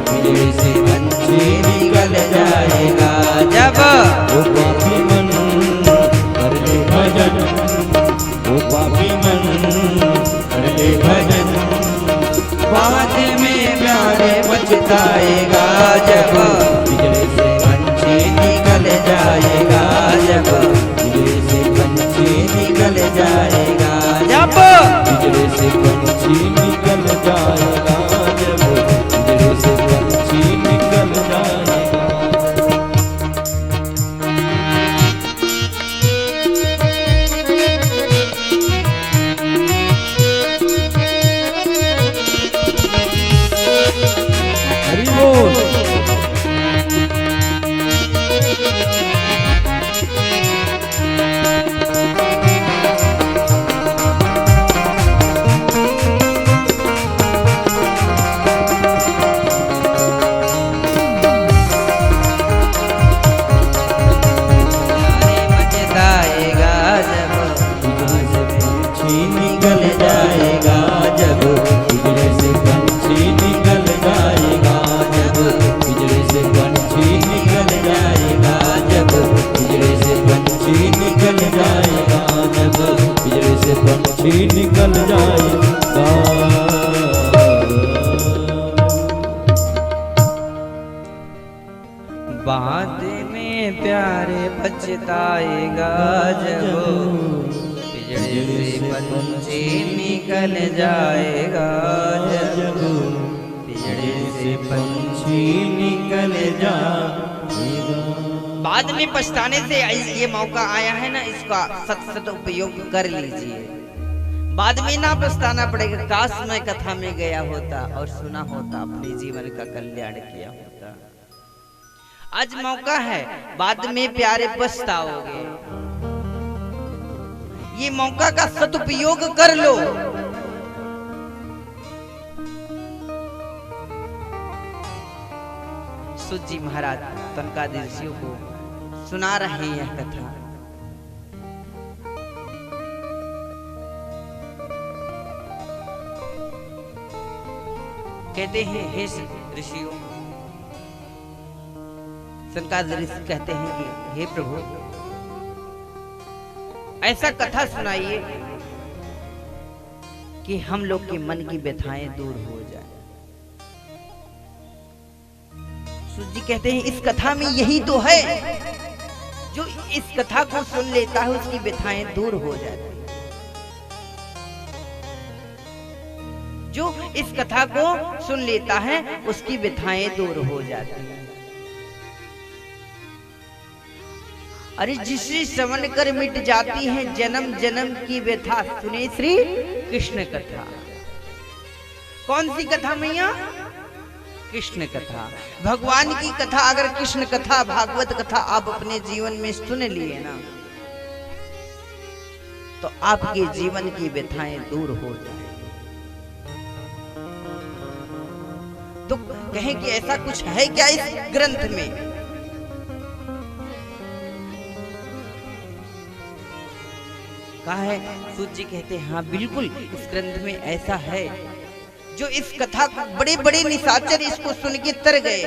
पिंजरे से पंछी निकल जाएगा, जब वो पापी मन कर ले भजन, वो पापी मन कर ले भजन। बाद में प्यारे पछताएगा जब पिंजरे से पंछी निकल जाएगा, जब पिंजरे से पंछी निकल जाएगा, जब पिंजरे से पंछी निकल जाएगा, जब पिंजरे से पंछी निकल जाएगा। हरि बोल। निकल जाएगा जब पिंजरे से पंछी निकल जाएगा जब पिंजरे से पंछी निकल जाएगा जब पिंजरे से पंछी निकल जाएगा जब पिंजरे से पंछी निकल जाएगा। बाद में प्यारे पछताएगा जब पिंजरे से पंछी निकल जाएगा जब पिंजरे से पंछी निकल जाएगा। बाद में पछताने से ये मौका आया है ना, इसका सत उपयोग कर लीजिए। बाद में ना पछताना पड़ेगा, काश मैं कथा में गया होता और सुना होता, अपने जीवन का कल्याण किया होता। आज मौका है, बाद में प्यारे पछताओगे। ये मौका का सदुपयोग कर लो। सूत जी महाराज तनकादिक ऋषियों को सुना रहे हैं कथा। कहते हैं हे ऋषियों, तनकादिक ऋषि कहते हैं कि हे प्रभु ऐसा कथा सुनाइए कि हम लोग के मन की व्यथाएं दूर हो जाए। सूत जी कहते हैं इस कथा में यही तो है, जो इस कथा को सुन लेता है उसकी व्यथाएं दूर हो जाती है। जो इस कथा को सुन लेता है उसकी व्यथाएं दूर हो जाती है। अरे जिसे श्रवण कर मिट जाती है जन्म जन्म की व्यथा, सुने श्री कृष्ण कथा। कौन सी कथा मैया? कृष्ण कथा। भगवान की कथा, अगर कृष्ण कथा भागवत कथा आप अपने जीवन में सुन लिए ना, तो आपके जीवन की व्यथाएं दूर हो जाएंगी। तो कहें कि ऐसा कुछ है क्या इस ग्रंथ में? कहा है? सूत जी कहते हैं हाँ बिल्कुल, इस ग्रंथ में ऐसा है। जो इस कथा को बड़े बड़े निशाचर इसको सुन के तर गए।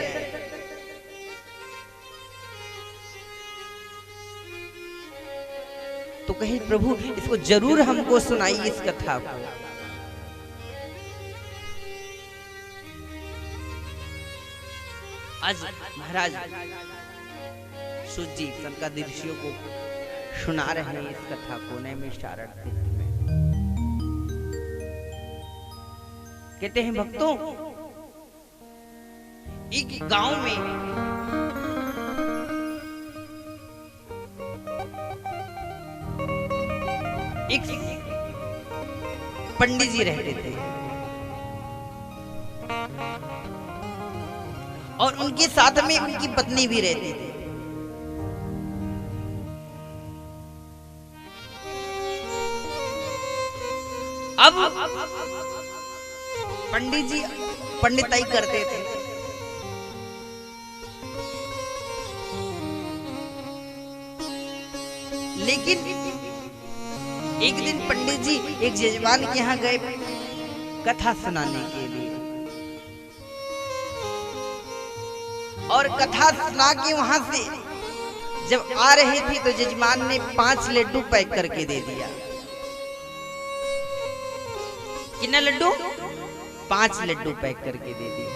तो कहे प्रभु इसको जरूर हमको सुनाइए इस कथा को। आज महाराज सूत जी तनकादिक ऋषियों को सुना रहे हैं इस कथा को नैमिषारण्य तीर्थ में। कहते हैं भक्तों, एक गांव में एक पंडित जी रहते थे और उनके साथ में उनकी पत्नी भी रहती थी। अब पंडित जी पंडिताई करते थे। लेकिन एक दिन पंडित जी एक जजमान के यहाँ गए कथा सुनाने के लिए, और कथा सुना के वहां से जब आ रहे थे तो जजमान ने 5 लड्डू पैक करके दे दिया। कितना लड्डू? 5 लड्डू पैक करके दे दिए।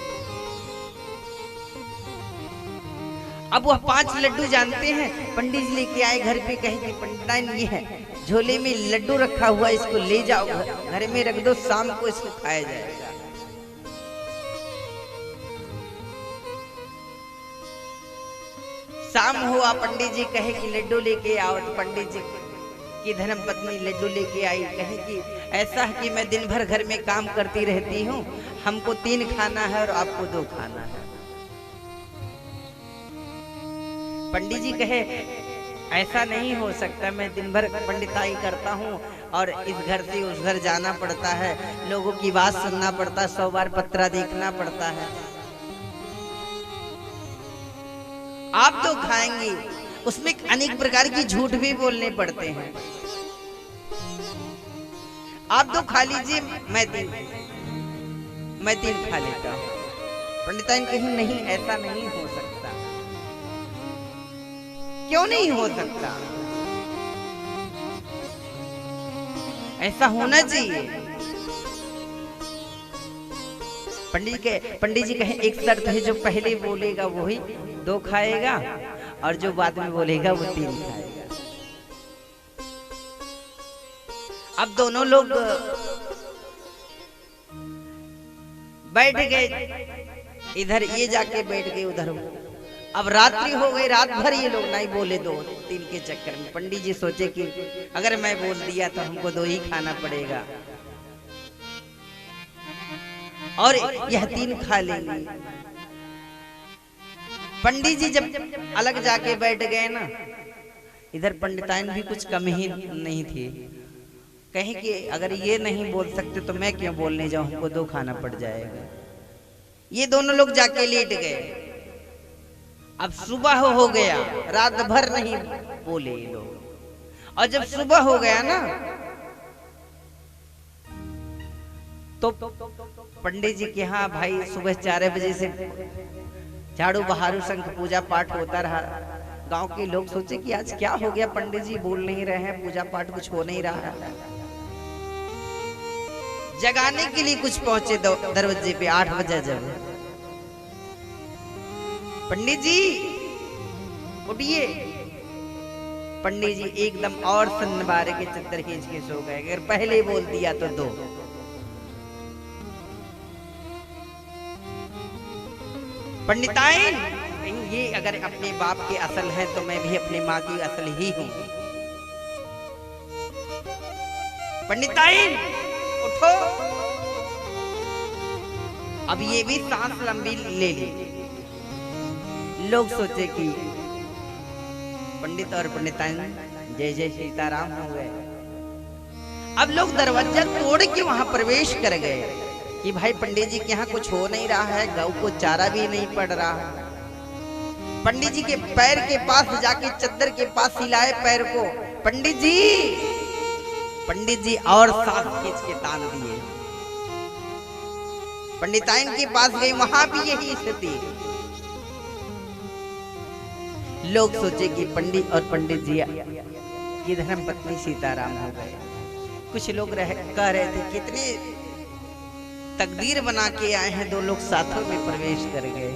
अब वह 5 लड्डू जानते हैं, पंडित जी लेके आए घर पे, कहे कि पंडिताइन ये है, झोले में लड्डू रखा हुआ, इसको ले जाओ घर में रख दो, शाम को इसको खाया जाएगा। शाम हुआ, पंडित जी कहे कि लड्डू लेके आओ, तो पंडित जी की धर्मपत्नी लड्डू लेके आई। कहे कि ऐसा है कि मैं दिन भर घर में काम करती रहती हूँ, हमको 3 खाना है और आपको 2 खाना है। पंडित जी कहे ऐसा नहीं हो सकता, मैं दिन भर पंडिताई करता हूँ और इस घर से उस घर जाना पड़ता है, लोगों की बात सुनना पड़ता है, 100 बार पत्रा देखना पड़ता है। आप तो खाएंगे, उसमें अनेक प्रकार की झूठ भी बोलने पड़ते हैं। आप 2 खा लीजिए, मैं 3 खा लेता हूं। पंडिताइन कहीं नहीं, ऐसा नहीं हो सकता। क्यों नहीं हो सकता? ऐसा होना चाहिए। पंडित जी कहे एक शर्त है, जो पहले बोलेगा वही 2 खाएगा और जो बाद में बोलेगा वो 3 खाएगा। अब दोनों लोग बैठ गए, इधर ये जाके बैठ गए, उधर। अब रात्रि हो गई, रात भर ये लोग नहीं बोले 2-3 के चक्कर में। पंडित जी सोचे कि अगर मैं बोल दिया तो हमको 2 ही खाना पड़ेगा और यह 3 खा लेंगे। पंडित जी जब अलग जाके बैठ गए ना, इधर पंडिताइन भी कुछ कम ही नहीं थी। कहीं कि अगर ये नहीं बोल सकते तो मैं क्यों बोलने जाऊं, हमको 2 खाना पड़ जाएगा। ये दोनों लोग जाके लेट गए। अब सुबह हो गया, रात भर नहीं बोले ये लोग। और जब सुबह हो गया ना, तो पंडित जी के यहाँ भाई सुबह 4 बजे से झाड़ू बहारू शंख पूजा पाठ होता रहा। गांव के लोग सोचे कि आज क्या हो गया, पंडित जी बोल नहीं रहे हैं, पूजा पाठ कुछ हो नहीं रहा है। जगाने के लिए कुछ पहुंचे दरवाजे पे 8 बजे। जब पंडित जी उठिए, पंडित जी एकदम और सन्नबारे के चद्दर खींच के सो गए। अगर पहले बोल दिया तो 2। पंडिताइन ये अगर अपने बाप के असल है तो मैं भी अपनी माँ की असल ही हूं। पंडिताइन उठो। अब ये भी सांस लंबी ले ली। लोग सोचे कि पंडित और पंडिताइन जय जय सीताराम हो गए। अब लोग दरवाजा तोड़ के वहां प्रवेश कर गए कि भाई पंडित जी के यहाँ कुछ हो नहीं रहा है, गौ को चारा भी नहीं पड़ रहा है। पंडित जी के पैर के पास जाके चद्दर के पास हिलाए पैर को, पंडित जी और सांस खींच के तान दिए। पंडिताइन के पास गए, वहां भी यही स्थिति। लोग सोचे कि पंडित और पंडित जी ये धर्म पत्नी सीताराम हो गए। कुछ लोग कह रहे थे कितने तकदीर बना के आए हैं, 2 लोग साथों में प्रवेश कर गए।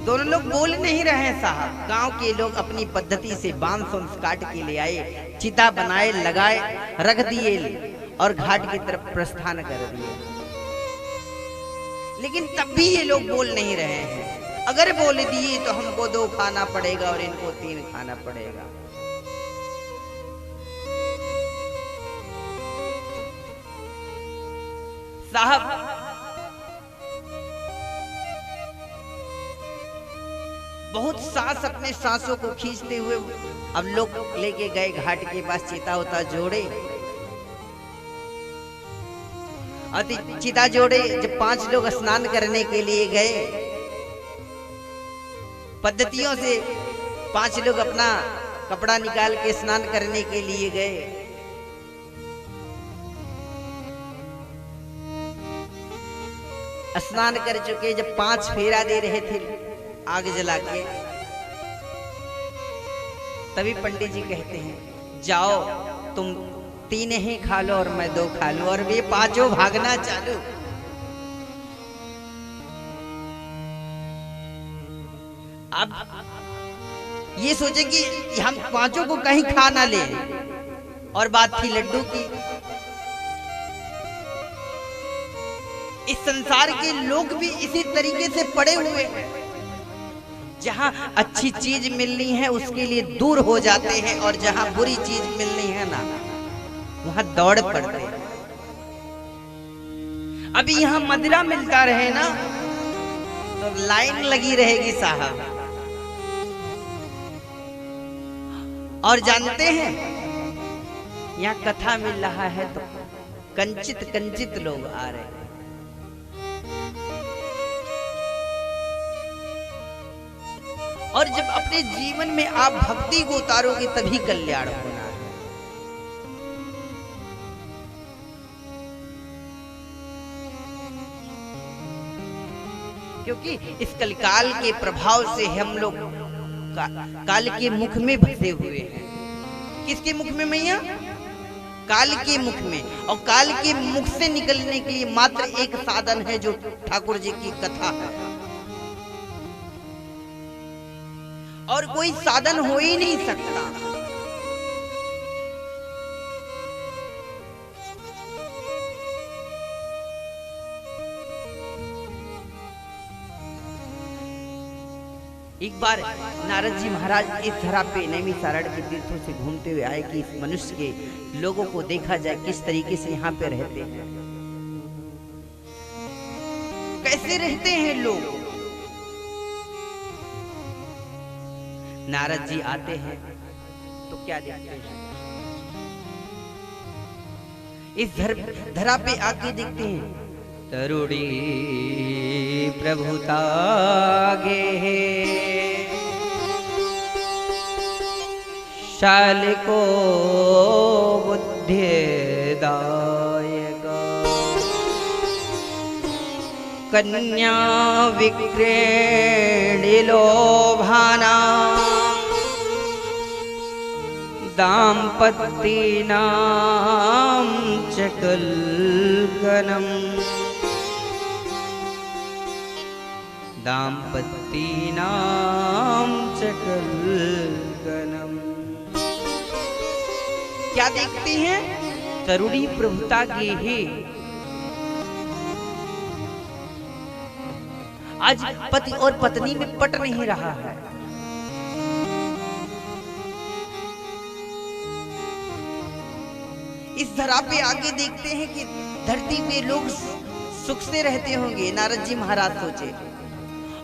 दोनों लोग बोल नहीं रहे हैं साहब। गांव के लोग अपनी पद्धति से बांस काट के ले आए, चिता बनाए, लगाए, रख दिए और घाट की तरफ प्रस्थान कर दिए। लेकिन तब भी ये लोग बोल नहीं रहे हैं। अगर बोल दिए तो हमको 2 खाना पड़ेगा और इनको 3 खाना पड़ेगा। साहब बहुत सांस अपने सांसों को खींचते हुए अब लोग लेके गए घाट के पास, चिता होता जोड़े। चिता जोड़े जब 5 लोग स्नान करने के लिए गए, पद्धतियों से 5 लोग अपना कपड़ा निकाल के स्नान करने के लिए गए। स्नान कर चुके, जब 5 फेरा दे रहे थे आग जला के, तभी पंडित जी कहते हैं जाओ तुम 3 ही खा लो और मैं 2 खा लूं। और वे 5 भागना चालू। अब ये सोचे कि हम 5 को कहीं खा ना ले। और बात थी लड्डू की। इस संसार के लोग भी इसी तरीके से पड़े हुए हैं। जहां अच्छी चीज मिलनी है उसके लिए दूर हो जाते हैं, और जहां बुरी चीज मिलनी है ना, वहां दौड़ पड़ते हैं। अभी यहां मदिरा मिलता रहे ना तो लाइन लगी रहेगी साहब। और जानते हैं यहां कथा मिल रहा है तो कंचित लोग आ रहे हैं। और जब अपने जीवन में आप भक्ति को उतारोगे तभी कल्याण होना है। क्योंकि इस कलिकाल के प्रभाव से हम लोग काल के मुख में फंसे हुए हैं। किसके मुख में मैया? काल के मुख में। और काल के मुख से निकलने के लिए मात्र एक साधन है, जो ठाकुर जी की कथा है, और कोई साधन हो ही नहीं सकता। एक बार नारद जी महाराज इस धरा पे नैमिषारण्य के तीर्थों से घूमते हुए आए कि इस मनुष्य के लोगों को देखा जाए किस तरीके से यहाँ पे रहते हैं, कैसे रहते हैं लोग। नारद जी आते हैं तो क्या देखते हैं, इस धरा पे आके देखते हैं तरुणी प्रभुतागे शाल को बुद्धिदायक कन्या विक्रीडिलोभाना दाम्पत्यनां च कल्कनम् दाम्पत्यनां च कल्कनम्। क्या देखते हैं? तरुणी प्रभुता के ही आज पति और पत्नी में पट नहीं रहा है। इस धरा पे आगे देखते हैं कि धरती पे लोग सुख से रहते होंगे। नारद जी महाराज सोचे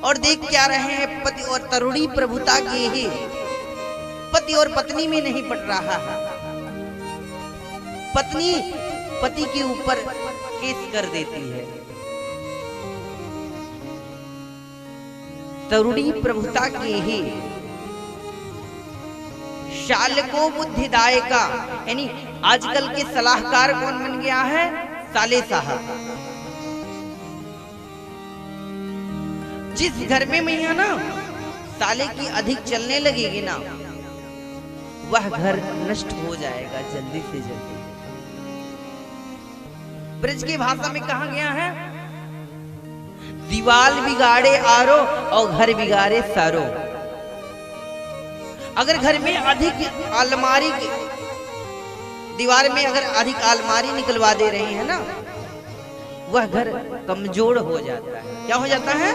और देख क्या रहे हैं, पति और तरुणी प्रभुता के ही पति और पत्नी में नहीं पट रहा है। पत्नी पति के ऊपर केस कर देती है। तरुणी प्रभुता के ही शालको बुद्धिदायका, यानी आजकल के सलाहकार कौन बन गया है? साले साहब। जिस घर में मैया ना साले की अधिक चलने लगेगी ना, वह घर नष्ट हो जाएगा जल्दी से जल्दी। ब्रज की भाषा में कहा गया है, दीवाल बिगाड़े आरो और घर बिगाड़े सारो। अगर घर में अधिक अलमारी, दीवार में अगर अधिक अलमारी निकलवा दे रही है ना, वह घर कमजोर हो जाता है। क्या हो जाता है?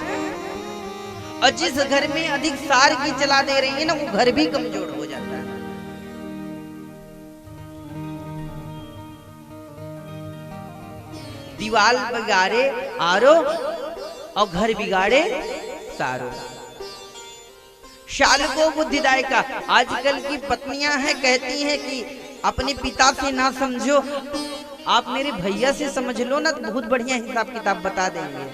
और जिस घर में अधिक सार की चला दे रही है ना, वो घर भी कमजोर हो जाता है। दीवाल बिगाड़े आरो और घर बिगाड़े सारो। शालको बुद्धिदायका, आजकल की पत्नियां हैं, कहती हैं कि अपने पिता से ना समझो, आप मेरे भैया से समझ लो ना, तो बहुत बढ़िया हिसाब किताब बता देंगे।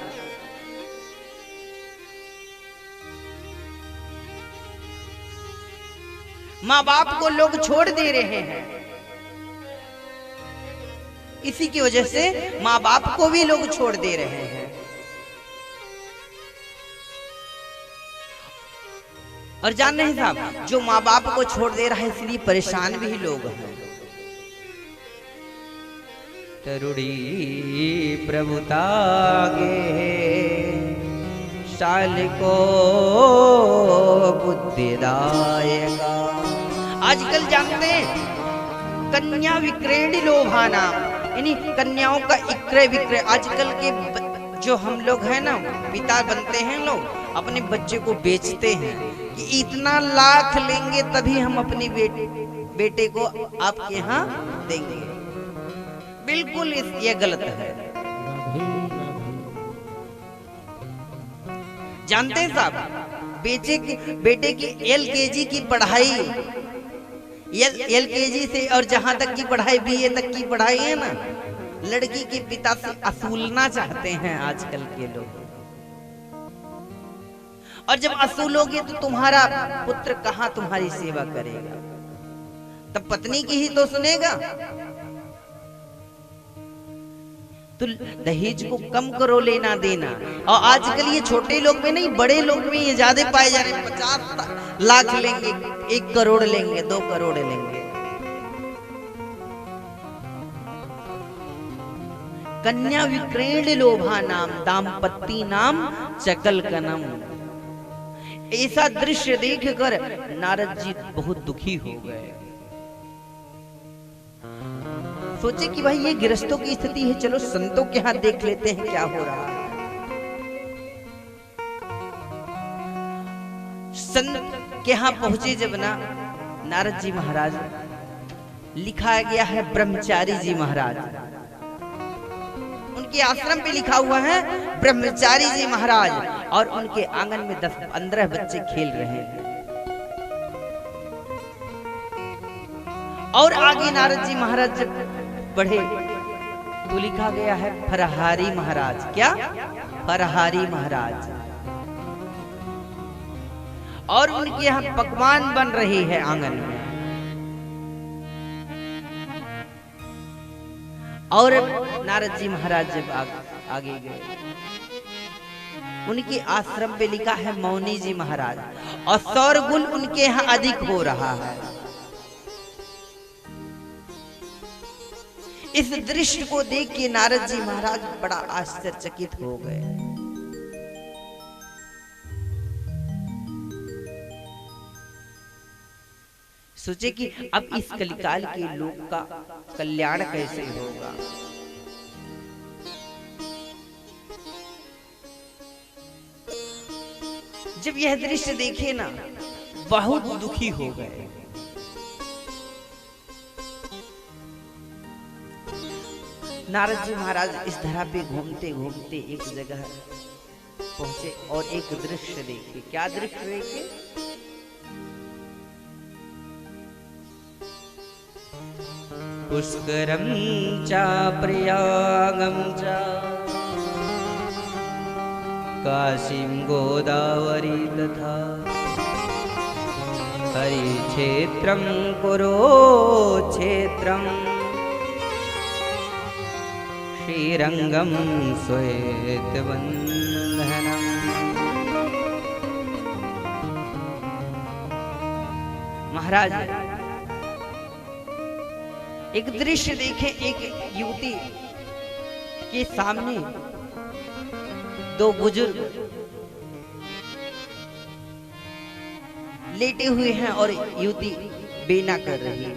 माँ बाप को लोग छोड़ दे रहे हैं, इसी की वजह से माँ बाप को भी लोग छोड़ दे रहे हैं। और जान रहे साहब, जो माँ बाप को छोड़ दे रहा है इसलिए परेशान भी लोग हैं। तरुणी प्रभुतागे शालको बुद्धिदायका। आजकल जानते हैं कन्या विक्रय लोभाना, यानी कन्याओं का इक्रय विक्रय। आजकल के जो हम लोग हैं ना, पिता बनते हैं लोग, अपने बच्चे को बेचते हैं कि इतना लाख लेंगे तभी हम अपनी बेटे को आपके यहाँ देंगे। बिल्कुल ये गलत है। जानते हैं साहब, बेटे की LKG की पढ़ाई, LKG से और जहां तक की पढ़ाई BA तक की पढ़ाई है ना, लड़की के पिता से असूलना चाहते हैं आजकल के लोग। और जब असूलोगे तो तुम्हारा पुत्र कहां तुम्हारी सेवा करेगा? तब पत्नी की ही तो सुनेगा। तो दहेज को कम करो लेना देना। और आजकल ये छोटे लोग में नहीं, बड़े लोग में ये ज्यादा पाए जा रहे हैं। 50 लाख लेंगे, 1 करोड़ लेंगे, 2 करोड़ लेंगे। कन्या विक्रीण लोभा नाम दाम्पत्ति नाम चकल कनम। ऐसा दृश्य देखकर नारद जी बहुत दुखी हो गए। सोचे कि भाई ये गृहस्थों की स्थिति है, चलो संतों के हाथ देख लेते हैं क्या हो रहा है। संत के यहाँ पहुंचे जब ना नारद जी महाराज, लिखा गया है ब्रह्मचारी जी महाराज, उनके आश्रम पे लिखा हुआ है ब्रह्मचारी जी महाराज, और उनके आंगन में 10-15 बच्चे खेल रहे हैं। और आगे नारद जी महाराज जब बढ़े तो लिखा गया है फरहारी महाराज। क्या? फरहारी महाराज। और उनके यहाँ पकवान बन रही है आंगन में। और नारद जी महाराज जब आगे गए, उनके आश्रम पे लिखा है मौनी जी महाराज, और सौर गुण उनके यहाँ अधिक हो रहा है। इस दृश्य को देख के नारद जी महाराज बड़ा आश्चर्यचकित हो गए। सोचे कि अब इस कलिकाल के लोग का कल्याण कैसे होगा। जब यह दृश्य देखे ना, बहुत दुखी हो गए। नारद जी महाराज इस धरा पे घूमते घूमते एक जगह पहुंचे और एक दृश्य देखे। क्या दृश्य देखे? पुष्करम चा प्रयागम चा काशीं गोदावरी तथा हरिक्षेत्रं कुरुक्षेत्रं श्रीरंगम श्वेतवंदनम। महाराज एक दृश्य देखे, एक युवती के सामने 2 बुजुर्ग लेटे हुए हैं और युवती बेना कर रही है,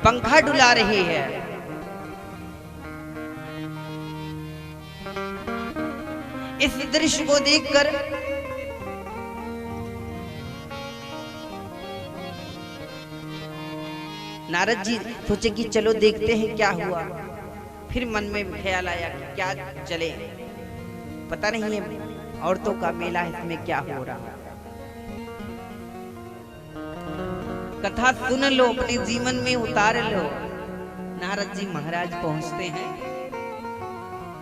पंखा डुला रही है। इस दृश्य को देखकर नारद जी सोचे कि चलो देखते हैं क्या हुआ। फिर मन में ख्याल आया कि क्या चले, पता नहीं है औरतों का मेला, इसमें क्या हो रहा। कथा सुन लो, अपने जीवन में उतार लो। नारद जी महाराज पहुंचते हैं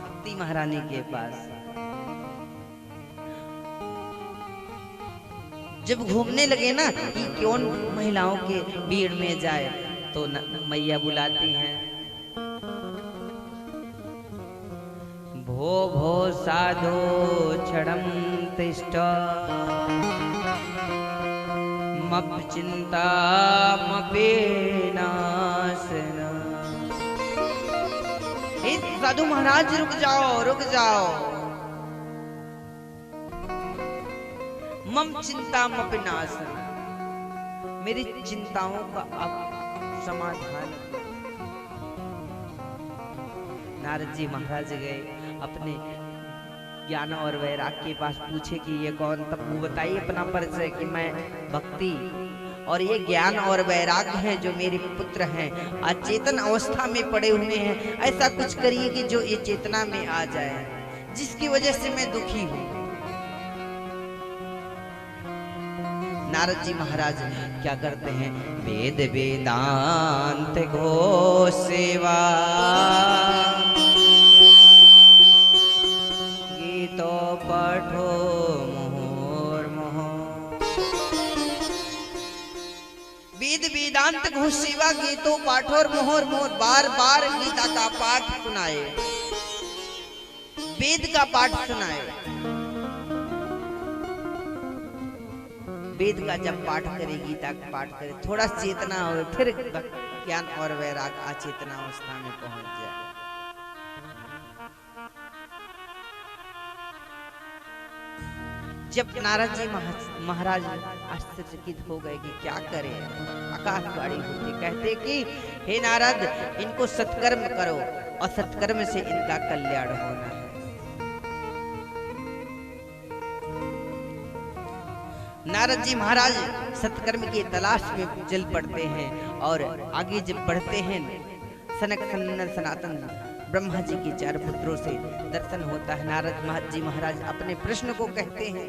भक्ति महारानी के पास। जब घूमने लगे ना कि कौन महिलाओं के भीड़ में जाए, तो मैया बुलाती हैं, भो भो साधो क्षणं तिष्ठ मप चिंता मपेनासना। साधु महाराज रुक जाओ, रुक जाओ। मम चिंता मपेनासना, मेरी चिंताओं का अब समाधान। नारद जी महाराज गए अपने ज्ञान और वैराग के पास, पूछे कि ये कौन। तब वो बताइए अपना परिचय कि मैं भक्ति और ये ज्ञान और वैराग हैं जो मेरे पुत्र हैं, अचेतन अवस्था में पड़े हुए हैं। ऐसा कुछ करिए कि जो ये चेतना में आ जाए, जिसकी वजह से मैं दुखी हूं। नारद जी महाराज क्या करते हैं, वेद वेदांत को सेवा वेद वेदांत घोष सेवा गीतों पाठोर मोहर मोहर बार बार गीता का पाठ सुनाए, वेद का पाठ सुनाए। वेद का जब पाठ करे, गीता का पाठ करे, थोड़ा चेतना हो, फिर ज्ञान और वैराग अचेतना अवस्था में पहुंच जाए। जब नारद जी महाराज आश्चर्यचकित हो गए कि क्या करें, आकाशवाणी होती कहते कि हे नारद, इनको सत्कर्म करो और सत्कर्म से इनका कल्याण होना है। नारद जी महाराज सत्कर्म की तलाश में चल पड़ते हैं और आगे जब बढ़ते हैं, सनक सनंदन सनातन ब्रह्मा जी के 4 पुत्रों से दर्शन होता है। नारद जी महाराज अपने प्रश्न को कहते हैं,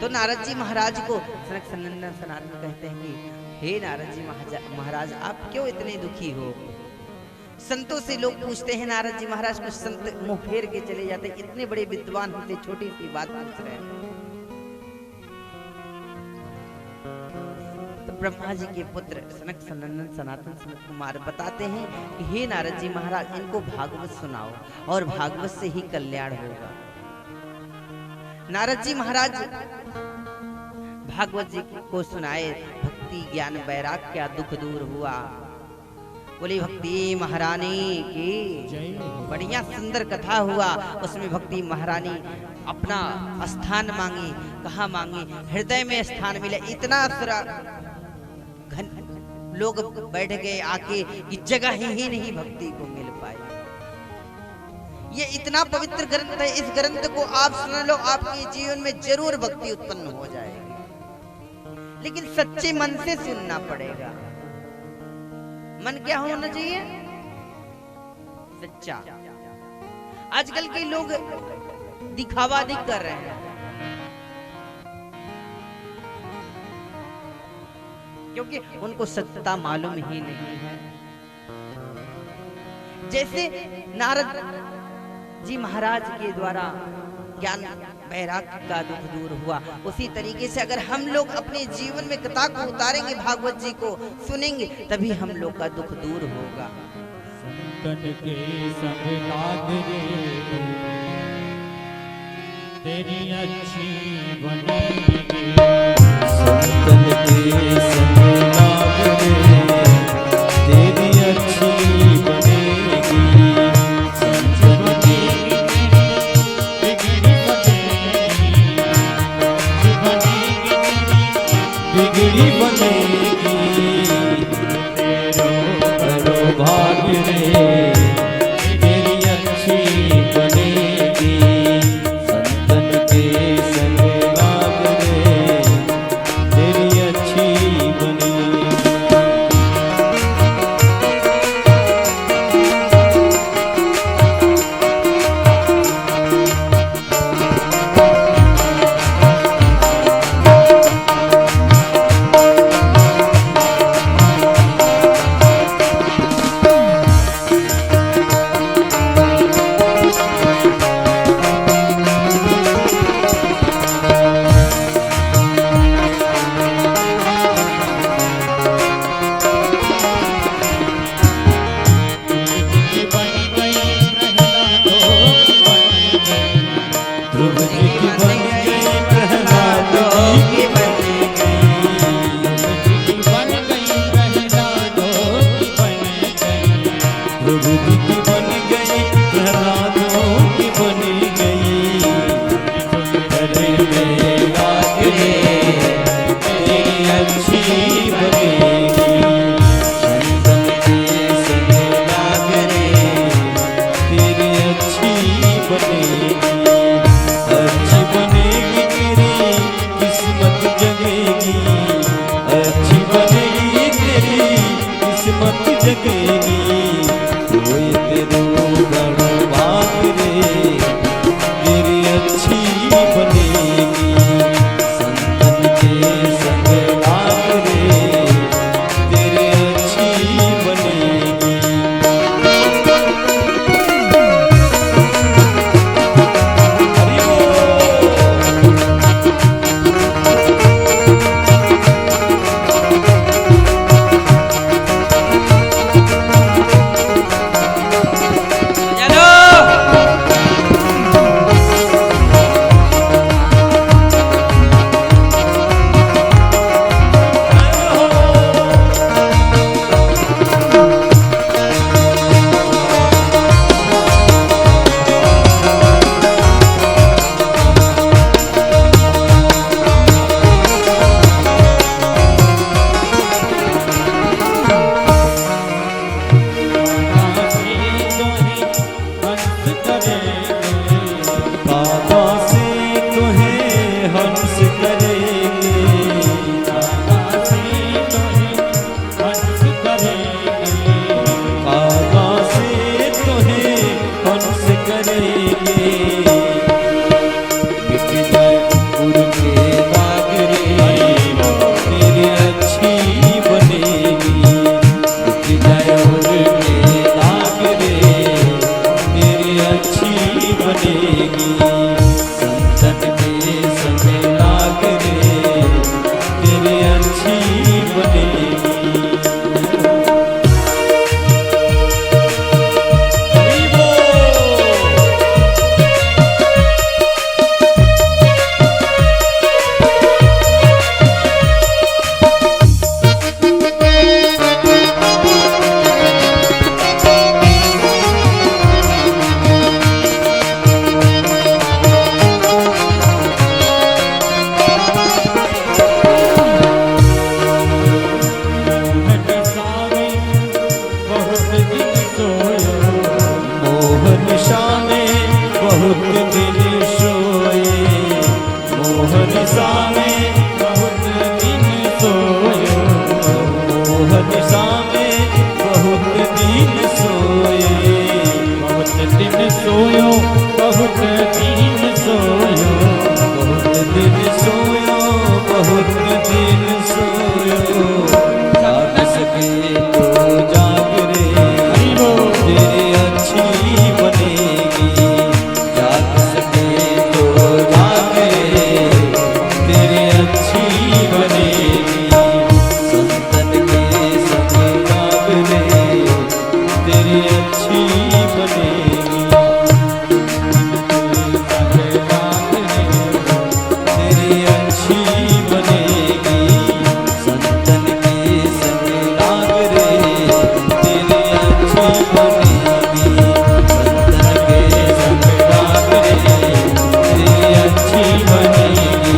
तो नारद जी महाराज को सनक सनंदन सनातन कहते हैं कि हे नारद जी महाराज, आप क्यों इतने दुखी हो? संतों से लोग पूछते हैं, नारद जी महाराज को संत मुंह फेर के चले जाते, इतने बड़े विद्वान होते, छोटी सी बात पूछ रहे हैं। ब्रह्मा जी के पुत्र सनक सनंदन सनातन सनत कुमार बताते हैं कि हे नारद जी महाराज, इनको भागवत सुनाओ और भागवत से ही कल्याण होगा। नारद जी महाराज भागवत जी को सुनाए, भक्ति ज्ञान वैराग क्या दुख दूर हुआ। बोली भक्ति महारानी की बढ़िया सुंदर कथा हुआ। उसमें भक्ति महारानी अपना स्थान मांगी। कहाँ मांगी? हृदय में स्थान मिले। इतना लोग बैठ गए आके, इस जगह ही नहीं भक्ति को मिल पाई। ये इतना पवित्र ग्रंथ है, इस ग्रंथ को आप सुन लो, आपके जीवन में जरूर भक्ति उत्पन्न हो जाएगी, लेकिन सच्चे मन से सुनना पड़ेगा। मन क्या होना चाहिए? सच्चा। आजकल के लोग दिखावा अधिक कर रहे हैं, क्योंकि उनको सत्यता मालूम ही नहीं है। जैसे नारद जी महाराज के द्वारा ज्ञान वैराग्य का दुख दूर हुआ, उसी तरीके से अगर हम लोग अपने जीवन में कथा को उतारेंगे, भागवत जी को सुनेंगे, तभी हम लोग का दुख दूर होगा। संकट के संग लाग रे, तेरी अच्छी बनेगी। संकट के संग लाग रे, तेरी अच्छी बनेगी। बिगड़ी बनेगी, करो भाग्य रे, तेरी अच्छी बनेगी। संतन के संग लाग रे, तेरी अच्छी बनेगी। तेरी अच्छी बनेगी। ओह निशा में बहुत दिन सोयो, ओह निशा में बहुत दिन सोए, बहुत दिन सोयो, बहुत दिन सोयो, बहुत दिन सोयो, बहुत दिन सोयो। जाग सके तो जाग रे, तेरे अच्छी बनेगी। जाग सके तो जाग रे, तेरे अच्छी बनेगी। संतन के संग जाग रे, तेरी अच्छी बनेगी। तेरी अच्छी बनेगी। संतन के संग लाग रे, तेरी अच्छी बनेगी। संतन के संग लाग रे, तेरी अच्छी बनेगी। संतन के संग लाग रे, तेरी अच्छी बनेगी।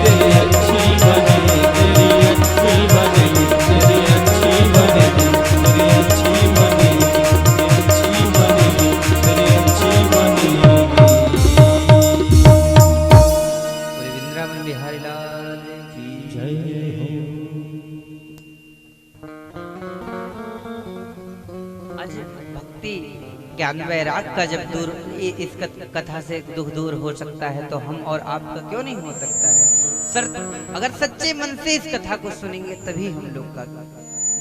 तेरी अच्छी बनेगी, तेरी अच्छी बनेगी, तेरी अच्छी बनेगी, तेरी अच्छी बनेगी, तेरी अच्छी बनेगी। बोले वृंदावन बिहारी लाल की जय हो। आज भक्ति ज्ञान वैराग का जब दूर इस कथा से दुख दूर हो सकता है तो हम और आपका क्यों नहीं हो सकता है। शर्त अगर सच्चे मन से इस कथा को सुनेंगे तभी हम लोग का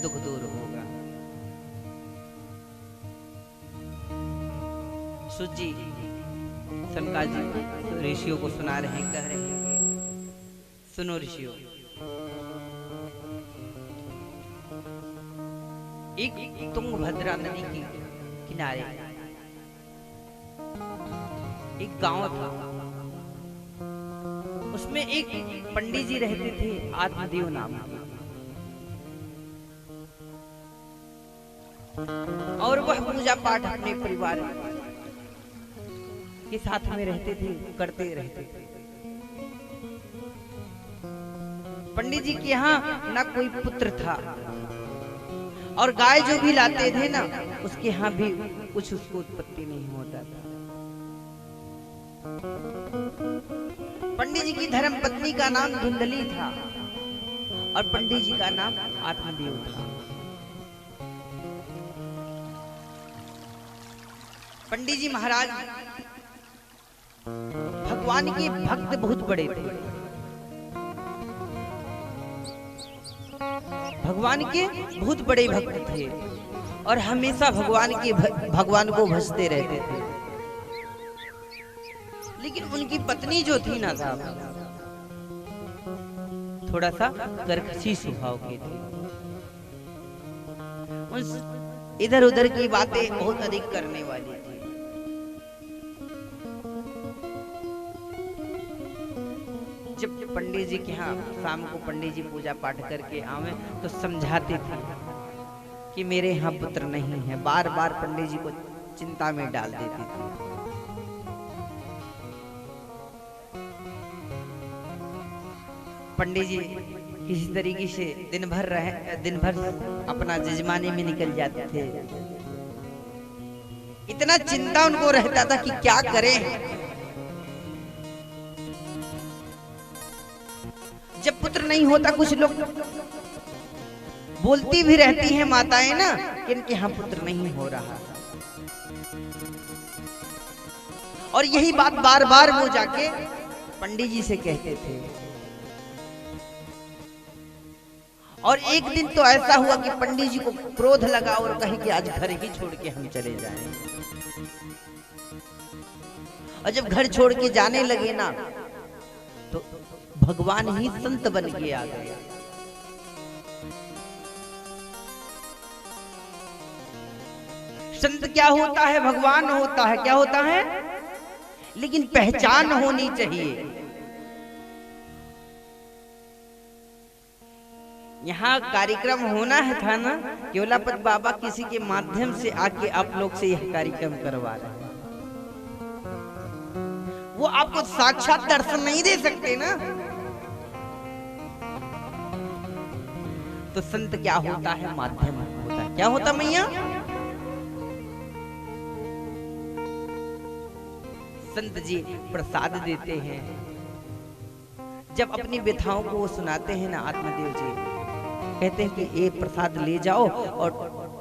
दुख दूर होगा। सुत जी शंका जी ऋषियों को सुना रहे हैं, कह रहे हैं सुनो ऋषियों, एक तुंगभद्रा नदी के किनारे एक गांव था। उसमें एक पंडित जी रहते थे, आत्मदेव नाम के, और वह पूजा पाठ अपने परिवार के साथ में रहते थे, करते रहते थे। पंडित जी के यहाँ ना कोई पुत्र था, और गाय जो भी लाते थे ना उसके यहाँ भी कुछ उसको उत्पत्ति नहीं होता था। पंडित जी की धर्म पत्नी का नाम धुंधली था और पंडित जी का नाम आत्मदेव था। पंडित जी महाराज भगवान के भक्त बहुत बड़े थे, भगवान के बहुत बड़े भक्त थे और हमेशा भगवान को भजते रहते थे। लेकिन उनकी पत्नी जो थी ना साहब, थोड़ा सा कर्कशी स्वभाव की थी। इधर उधर की बातें बहुत अधिक करने वाली थी। जब पंडित जी के यहाँ शाम को पंडित जी पूजा पाठ करके आवे तो समझाते थे कि मेरे यहाँ पुत्र नहीं है। बार बार पंडित जी को चिंता में डाल देते थे। पंडित जी किसी तरीके से दिन भर अपना जजमाने में निकल जाते थे। इतना चिंता उनको रहता था कि क्या करें। जब पुत्र नहीं होता, कुछ लोग बोलती भी रहती हैं माताएं ना कि इनके यहाँ पुत्र नहीं हो रहा, और यही बात बार बार वो जाके पंडित जी से कहते थे। और एक दिन तो ऐसा हुआ कि पंडित जी को क्रोध लगा और कहे कि आज घर ही छोड़ के हम चले जाएं। और जब घर छोड़ के जाने लगे ना तो भगवान ही संत बन के आ गया। संत क्या होता है? भगवान होता है। क्या होता है? लेकिन पहचान होनी चाहिए। यहाँ कार्यक्रम होना है था ना, केवलापत बाबा किसी के माध्यम से आके आप लोग से यह कार्यक्रम करवा रहे हैं। वो आपको साक्षात दर्शन नहीं दे सकते ना। तो संत क्या होता है? माध्यम होता है। क्या होता मैया? संत जी प्रसाद देते हैं। जब अपनी व्यथाओं को वो सुनाते हैं ना आत्मदेव जी, कहते हैं कि ये प्रसाद ले जाओ और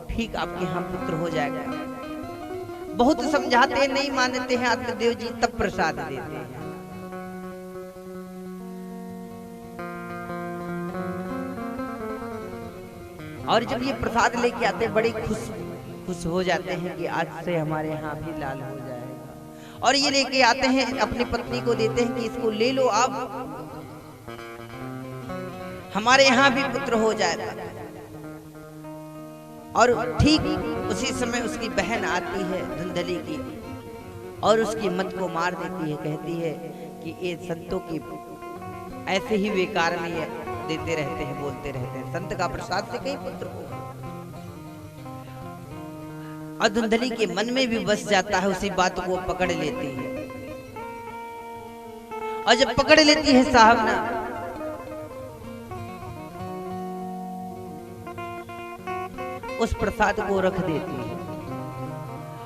ठीक आपके यहाँ पुत्र हो जाएगा। बहुत समझाते नहीं मानते हैं आत्मदेव जी, तब प्रसाद देते हैं। और जब ये प्रसाद लेके आते बड़े खुश हो जाते हैं कि आज से हमारे यहाँ भी लाल हो जाएगा। और ये लेके आते हैं अपनी पत्नी को देते हैं कि इसको ले लो आप, हमारे यहाँ भी पुत्र हो जाएगा। और ठीक उसी समय उसकी बहन आती है धुंधली की और उसकी मत को मार देती है। कहती है कि ये संतों की ऐसे ही बेकार में ये देते रहते हैं, बोलते रहते हैं, संत का प्रसाद से कहीं पुत्र हो। और धुंधली के मन में भी बस जाता है, उसी बात को पकड़ लेती है। और जब पकड़ लेती है साहब ना, उस प्रसाद को रख देती है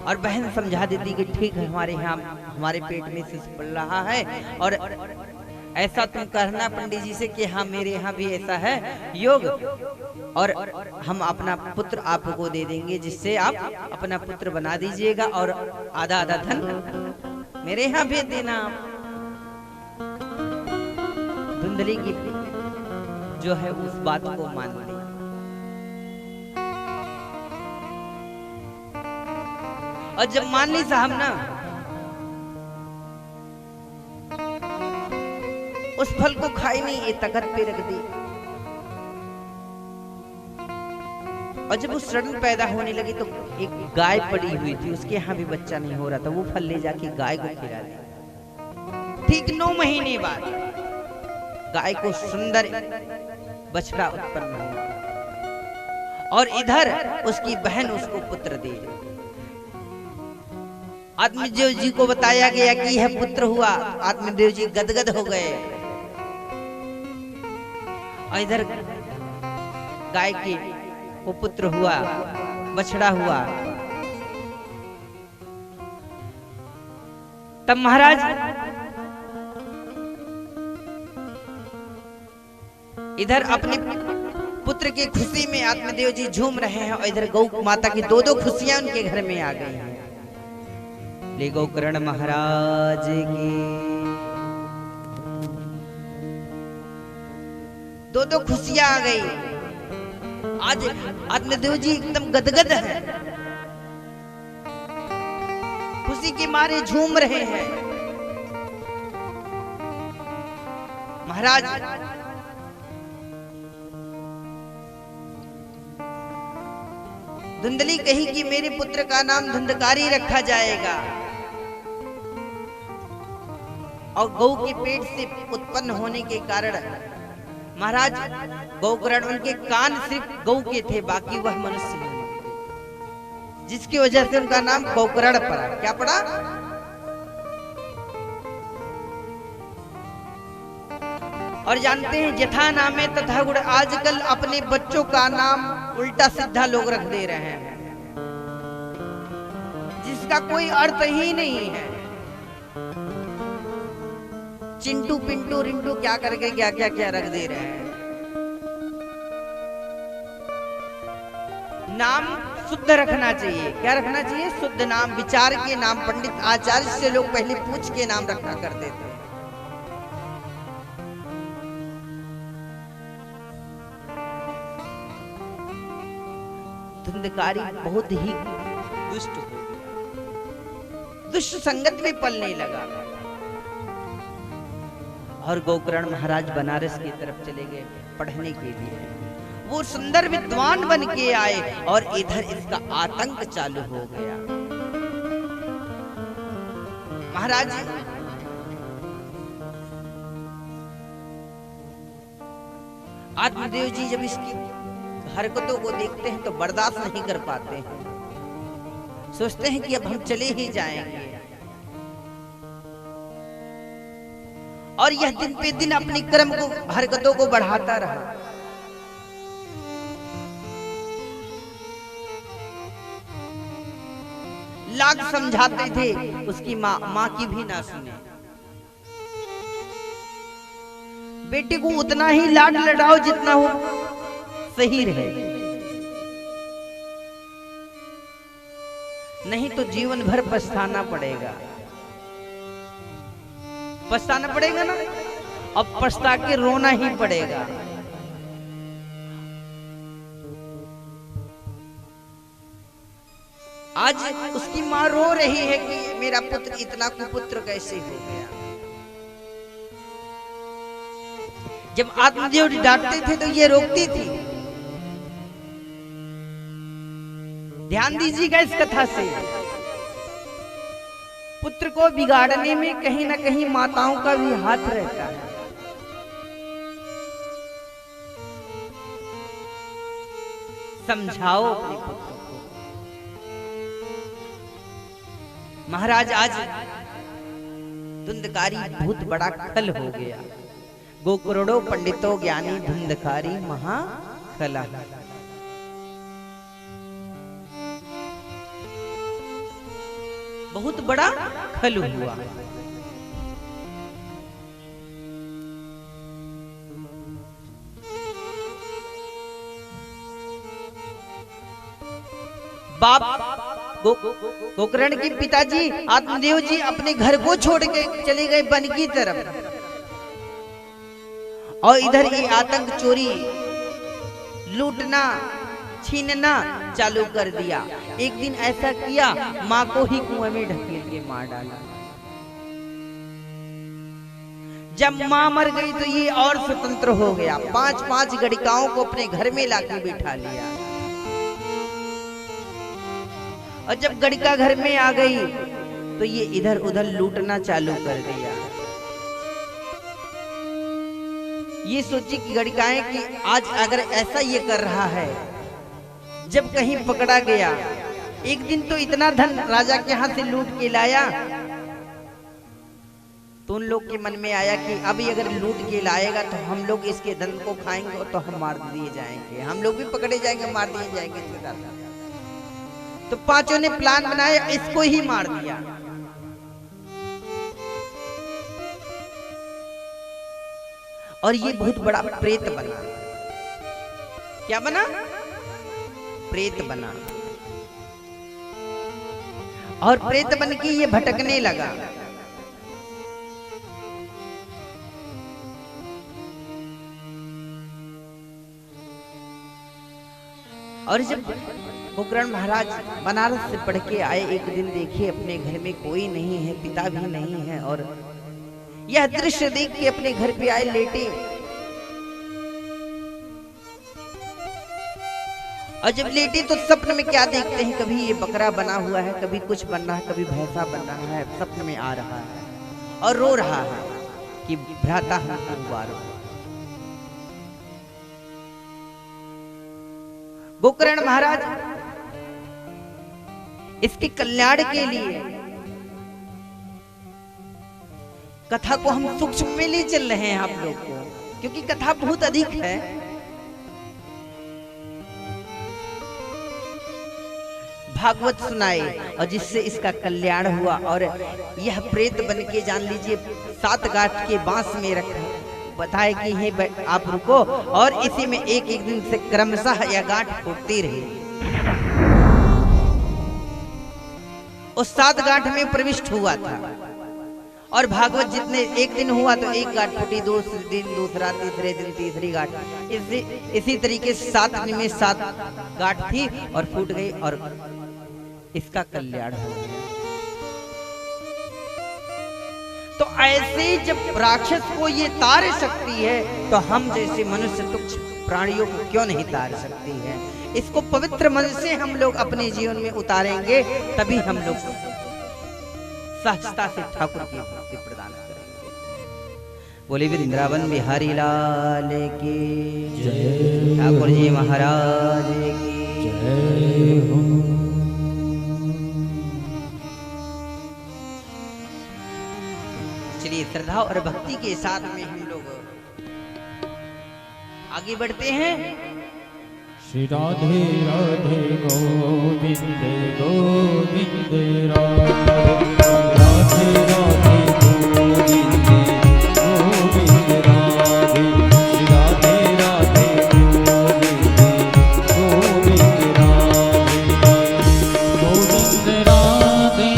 और बहन समझा देती कि ठीक है, हमारे यहाँ हमारे पेट में शिश पड़ रहा है और ऐसा तुम कहना पंडित जी से कि हाँ मेरे यहाँ भी ऐसा है योग, और हम अपना पुत्र आपको दे देंगे, जिससे आप अपना पुत्र बना दीजिएगा और आधा आधा धन मेरे यहाँ भेज देना। धुंधली की जो है उस बात को मान ली। और जब मान ली साहब ना, उस फल को खाई नहीं, ये तखत पे रख दी। और जब वो सड़न पैदा होने लगी तो एक गाय पड़ी हुई थी, उसके यहाँ भी बच्चा नहीं हो रहा था, वो फल ले जाके गाय को खिला दिया। ठीक 9 महीने बाद गाय को सुंदर बछड़ा उत्पन्न हुआ और इधर उसकी बहन उसको पुत्र दे। आत्मदेव जी को बताया गया कि यह पुत्र हुआ। आत्मदेव जी गदगद हो गए। और इधर गाय के वो पुत्र हुआ, बछड़ा हुआ। तब महाराज इधर अपने पुत्र की खुशी में आत्मदेव जी झूम रहे हैं और इधर गौ माता की 2-2 खुशियां उनके घर में आ गई हैं। ले गोकर्ण महाराज की 2-2 खुशियां आ गई। आज आत्मदेव जी एकदम गदगद हैं, खुशी के मारे झूम रहे हैं। महाराज धुंधली कही कि मेरे पुत्र का नाम धुंधकारी रखा जाएगा और गौ के पेट से उत्पन्न होने के कारण महाराज गौकर्ण, उनके कान सिर्फ गौ के थे, बाकी वह मनुष्य नहीं, जिसकी वजह से उनका नाम गौकर्ण पड़ा। क्या पड़ा? और जानते हैं जथा नामे तथा गुण, आजकल अपने बच्चों का नाम उल्टा सीधा लोग रख दे रहे हैं, जिसका कोई अर्थ ही नहीं है। चिंटू पिंटू रिंटू क्या करके क्या क्या क्या रख दे रहे हैं। नाम शुद्ध रखना चाहिए। क्या रखना चाहिए? शुद्ध नाम, विचार के नाम। पंडित आचार्य से लोग पहले पूछ के नाम रखा करते थे। धुंधकारी बहुत ही दुष्ट हो गया, दुष्ट संगत में पलने लगा और गोकर्ण महाराज बनारस की तरफ चले गए पढ़ने के लिए। वो सुंदर विद्वान बन के आए और इधर इसका आतंक चालू हो गया। महाराज आत्मदेव जी जब इसकी हरकतों को देखते हैं तो बर्दाश्त नहीं कर पाते हैं, सोचते हैं कि अब हम चले ही जाएंगे। और यह दिन पे दिन अपनी कर्म को हरकतों को बढ़ाता रहा। लाख समझाते थे, उसकी माँ की भी ना सुने। बेटे को उतना ही लाड लड़ाओ जितना हो सही रहे, नहीं तो जीवन भर पछताना पड़ेगा। पछताना पड़ेगा ना, अब पछता के रोना ही पड़ेगा। आज उसकी मां रो रही है कि मेरा पुत्र इतना कुपुत्र कैसे हो गया। जब आत्मदेव डांटते थे तो ये रोकती थी। ध्यान दीजिएगा इस कथा से, पुत्र को बिगाड़ने में कहीं ना कहीं माताओं का भी हाथ रहता है। समझाओ अपने पुत्र को। महाराज आज धुंधकारी बहुत बड़ा खल हो गया। गोकरोड़ों पंडितों ज्ञानी धुंधकारी महाखला। बहुत बड़ा खल हुआ। बाप गोकर्ण के पिताजी आत्मदेव जी अपने घर को छोड़ के चले गए वन की तरफ, और इधर ये आतंक चोरी लूटना छीनना चालू कर दिया। एक दिन ऐसा किया, मां को ही कुएं में ढकेल के मार डाला। जब मां मर गई तो ये और स्वतंत्र हो गया। 5-5 गड़िकाओं को अपने घर में लाके बिठा लिया, और जब गड़िका घर में आ गई तो ये इधर उधर लूटना चालू कर दिया। ये सोची कि गड़िकाएं कि आज अगर ऐसा ये कर रहा है, जब कहीं पकड़ा गया, एक दिन तो इतना धन राजा के हाथ से लूट के लाया, तो उन लोग के मन में आया कि अभी अगर लूट के लाएगा तो हम लोग इसके धन को खाएंगे और तो हम मार दिए जाएंगे, हम लोग भी पकड़े जाएंगे, मार दिए जाएंगे। तो पांचों ने प्लान बनाया, इसको ही मार दिया। और ये बहुत बड़ा प्रेत बना। क्या बना? प्रेत बना। और प्रेत बन के ये भटकने लगा। और जब गोकर्ण महाराज बनारस से पढ़ के आए, एक दिन देखे अपने घर में कोई नहीं है, पिता भी नहीं है, और यह दृश्य देख के अपने घर पे आए, लेटे। और जब लेटे तो सपन में क्या देखते हैं, कभी ये बकरा बना हुआ है, कभी कुछ बन रहा है, कभी भैंसा बन रहा है, सपन में आ रहा है और रो रहा है कि भ्राता हमको मारो। गोकर्ण महाराज इसके कल्याण के लिए कथा को हम सूक्ष्म में ले चल रहे हैं आप लोग को, क्योंकि कथा बहुत अधिक है। भागवत सुनाए और जिससे इसका कल्याण हुआ, और यह प्रेत बन के जान लीजिए 7 गांठ के बांस में रखा, बताए कि हे आप रुको, और इसी में एक एक दिन से क्रमशः यह गांठ फूटती रही। उस 7 गांठ में प्रविष्ट हुआ था, और भागवत जितने एक दिन हुआ तो एक गांठ फूटी, दूसरे दिन दूसरा, तीसरे दिन तीसरी गांठ, इसी तरीके से 7 दिन में 7 गांठ थी और फूट गई, और इसका कल्याण हो गया। तो ऐसे जब राक्षस को ये तार सकती है, तो हम जैसे मनुष्य तुच्छ प्राणियों को क्यों नहीं तार सकती है। इसको पवित्र मन से हम लोग अपने जीवन में उतारेंगे, तभी हम लोग सहजता से ठाकुर की भक्ति प्रदान करेंगे। बोले वृंदावन बिहारी लाल की जय, ठाकुर जी महाराज की जय। चलिए श्रद्धा और भक्ति के साथ में हम लोग आगे बढ़ते हैं। श्री राधे राधे गोविंद गोविंद राधे राधे राधे गोविंद गोविंद राधे श्री राधे राधे गोविंद गोविंद राधे गोविंद राधे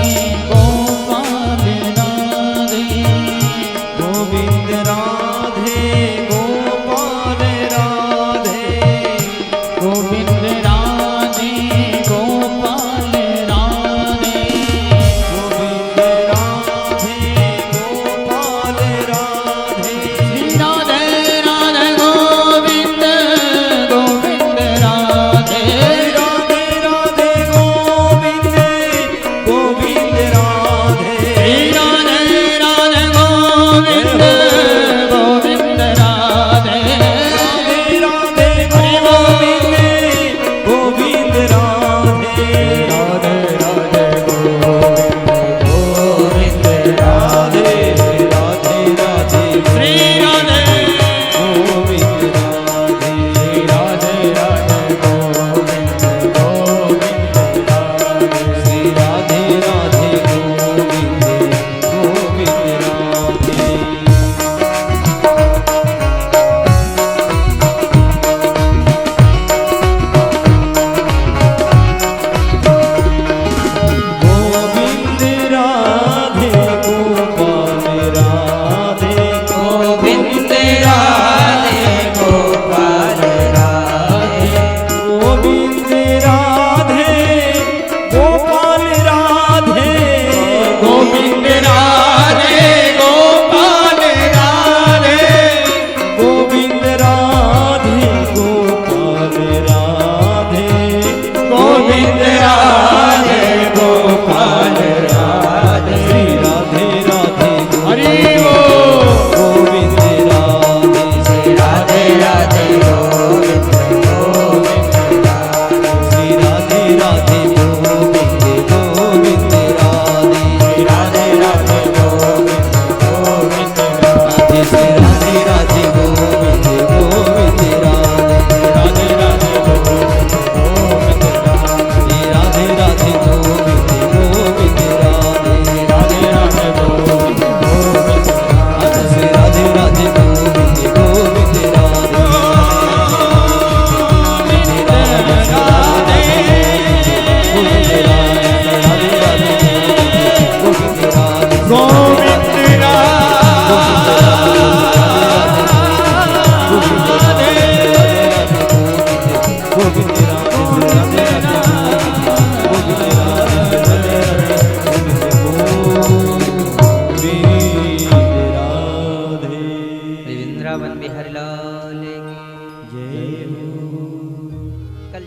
गोपाल राधे गोविंद राधे गोपाल राधे गोविंद राधे गोपाल राधे गोविंद राधे गोपाल राधे श्री राधे राधे गोविंद गोविंद राधे राधे राधे गोविंद गोविंद राधे श्री राधे राधे गोविंद गोविंद राधे राधे राधे गोविंद गोविंद राधे राधे राधे गोविंद राधे राधे राधे श्री राधे गोविंद राधे राधे राधे गोविंद गोविंद राधे श्री राधे राधे गोविंद गोविंद राधे गोविंद राधे गोपाल राधे गोविंद राधे गोपाल राधे गोविंद राधे गोपाल राधे गोविंद राधे गोपाल राधे गोविंद राधे गोपाल राधे गोविंद राधे गोपाल राधे श्री राधे राधे हरि गोविंद राधे श्री राधे राधे गोविंद गोविंद राधे श्री राधे राधे गोविंद गोविंद राधे श्री राधे राधे गोविंद गोविंद राधे श्री राधे राधे गोविंद गोविंद राधे राधे राधे गोविंद गोविंद श्री राधे राधे गोविंद गोविंद राधे राधे राधे गोविंद गोविंद राधे श्री राधे राधे गोविंद गोविंद राधे वृंदावन बिहारी लाल की कल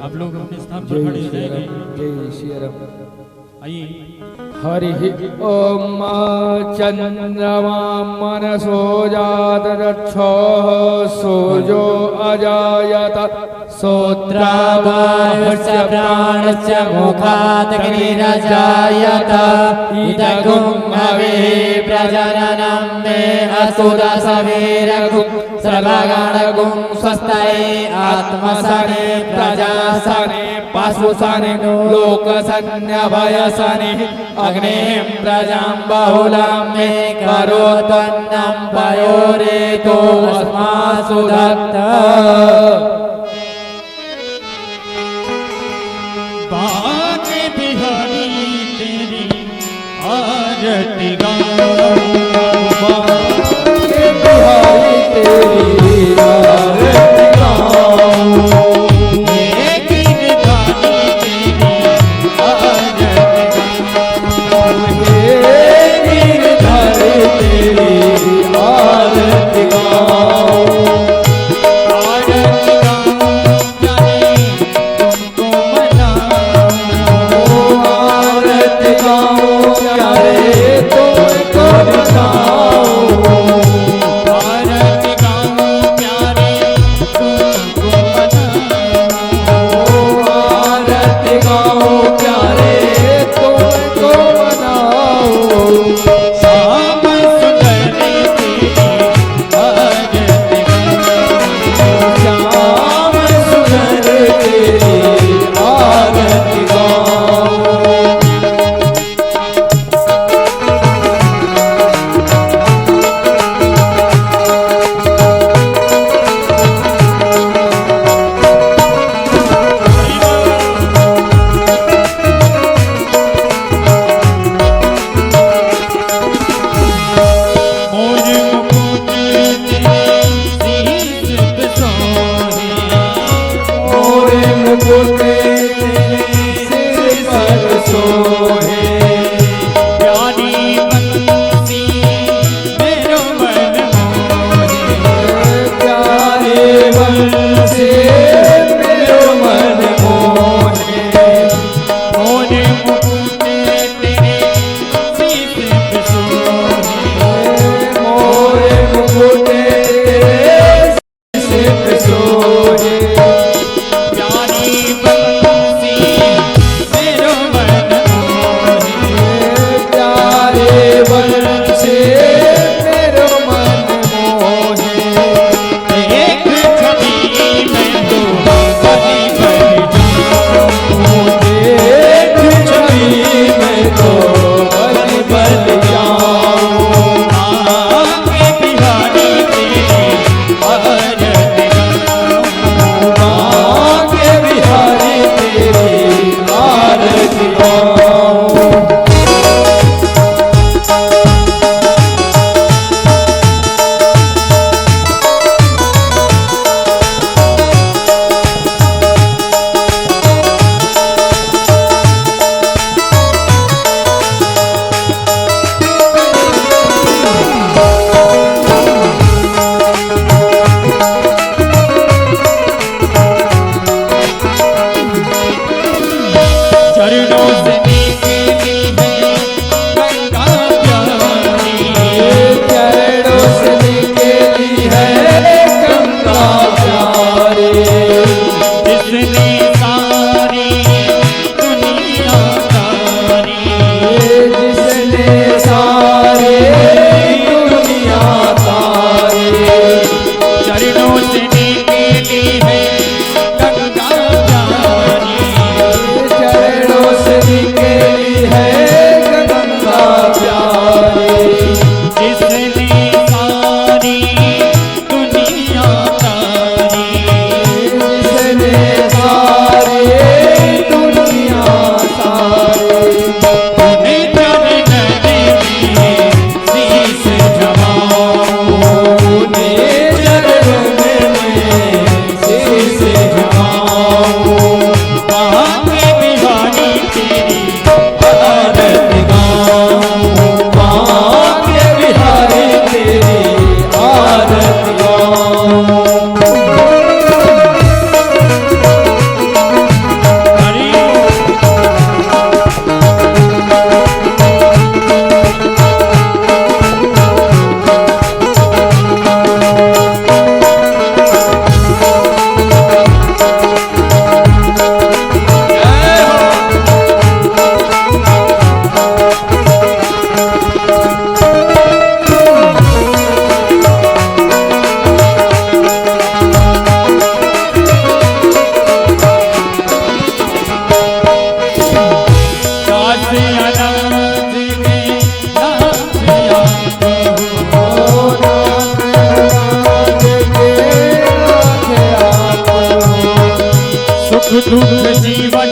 आप लोग अपने स्थान पर खड़े हो जाएंगे आइए हरि ओम चंद्रमा मनसो जातरक्षो सोजो अजायत श्रोत्रावायुश्च प्राणश्च मुखात् गिरिरजायत इदगुं हवे प्रजननं मे अस्तु दशवीरगुं सर्वगणगुं स्वस्तये आत्मसने प्रजासने पशुसने लोकसन्यभयसने अग्निं प्रजां बहुलां मे करोत्पन्नं पयोरेतो अस्मासु दत्त बाके बिहारी तेरी आरती गाऊं बाके बिहारी तेरी आरती गाऊं एक निगानी तेरी आरती गाऊं हे गिरधर तेरी आरती गाऊं आरती गाऊं सोहे प्यारी बंसी मेरो मन मोहे प्यारे बंसी मेरो मन मोहे मोरे मुकुटे तेरे सीत पे सोहे मोरे मुकुटे तेरे सिर सोहे प्यारी बंसी मेरो मन मोहे प्यारे बंसी मेरो मन मोहे एक छवि में तो बनी बनी जाऊं एक छवि में तो बल बल जाऊं आके बिहारी तेरे आरती गाऊं आगे बिहारी तेरी आरती गाऊं चरणों से निकली है गंगा प्यारी चरणों से निकली है गंगा प्यारी जिसने सारी दुनिया तारी जिसने सारे दुनिया तारे चरणों से निकली है गंगा प्यारी चरणों से निकली है गंगा प्यारी जिसने सारी दुनिया तारी जिसने सारे दुनिया सारे उन्हें चरण में शीश झुकाऊं उन्हें चरण में शीश झुकाऊं आके बिहारी तेरी आरती गाऊं आगे बिहारी तेरी आरती गाऊं हरी काशी अनंत में नाचिया सुख दुख जीवन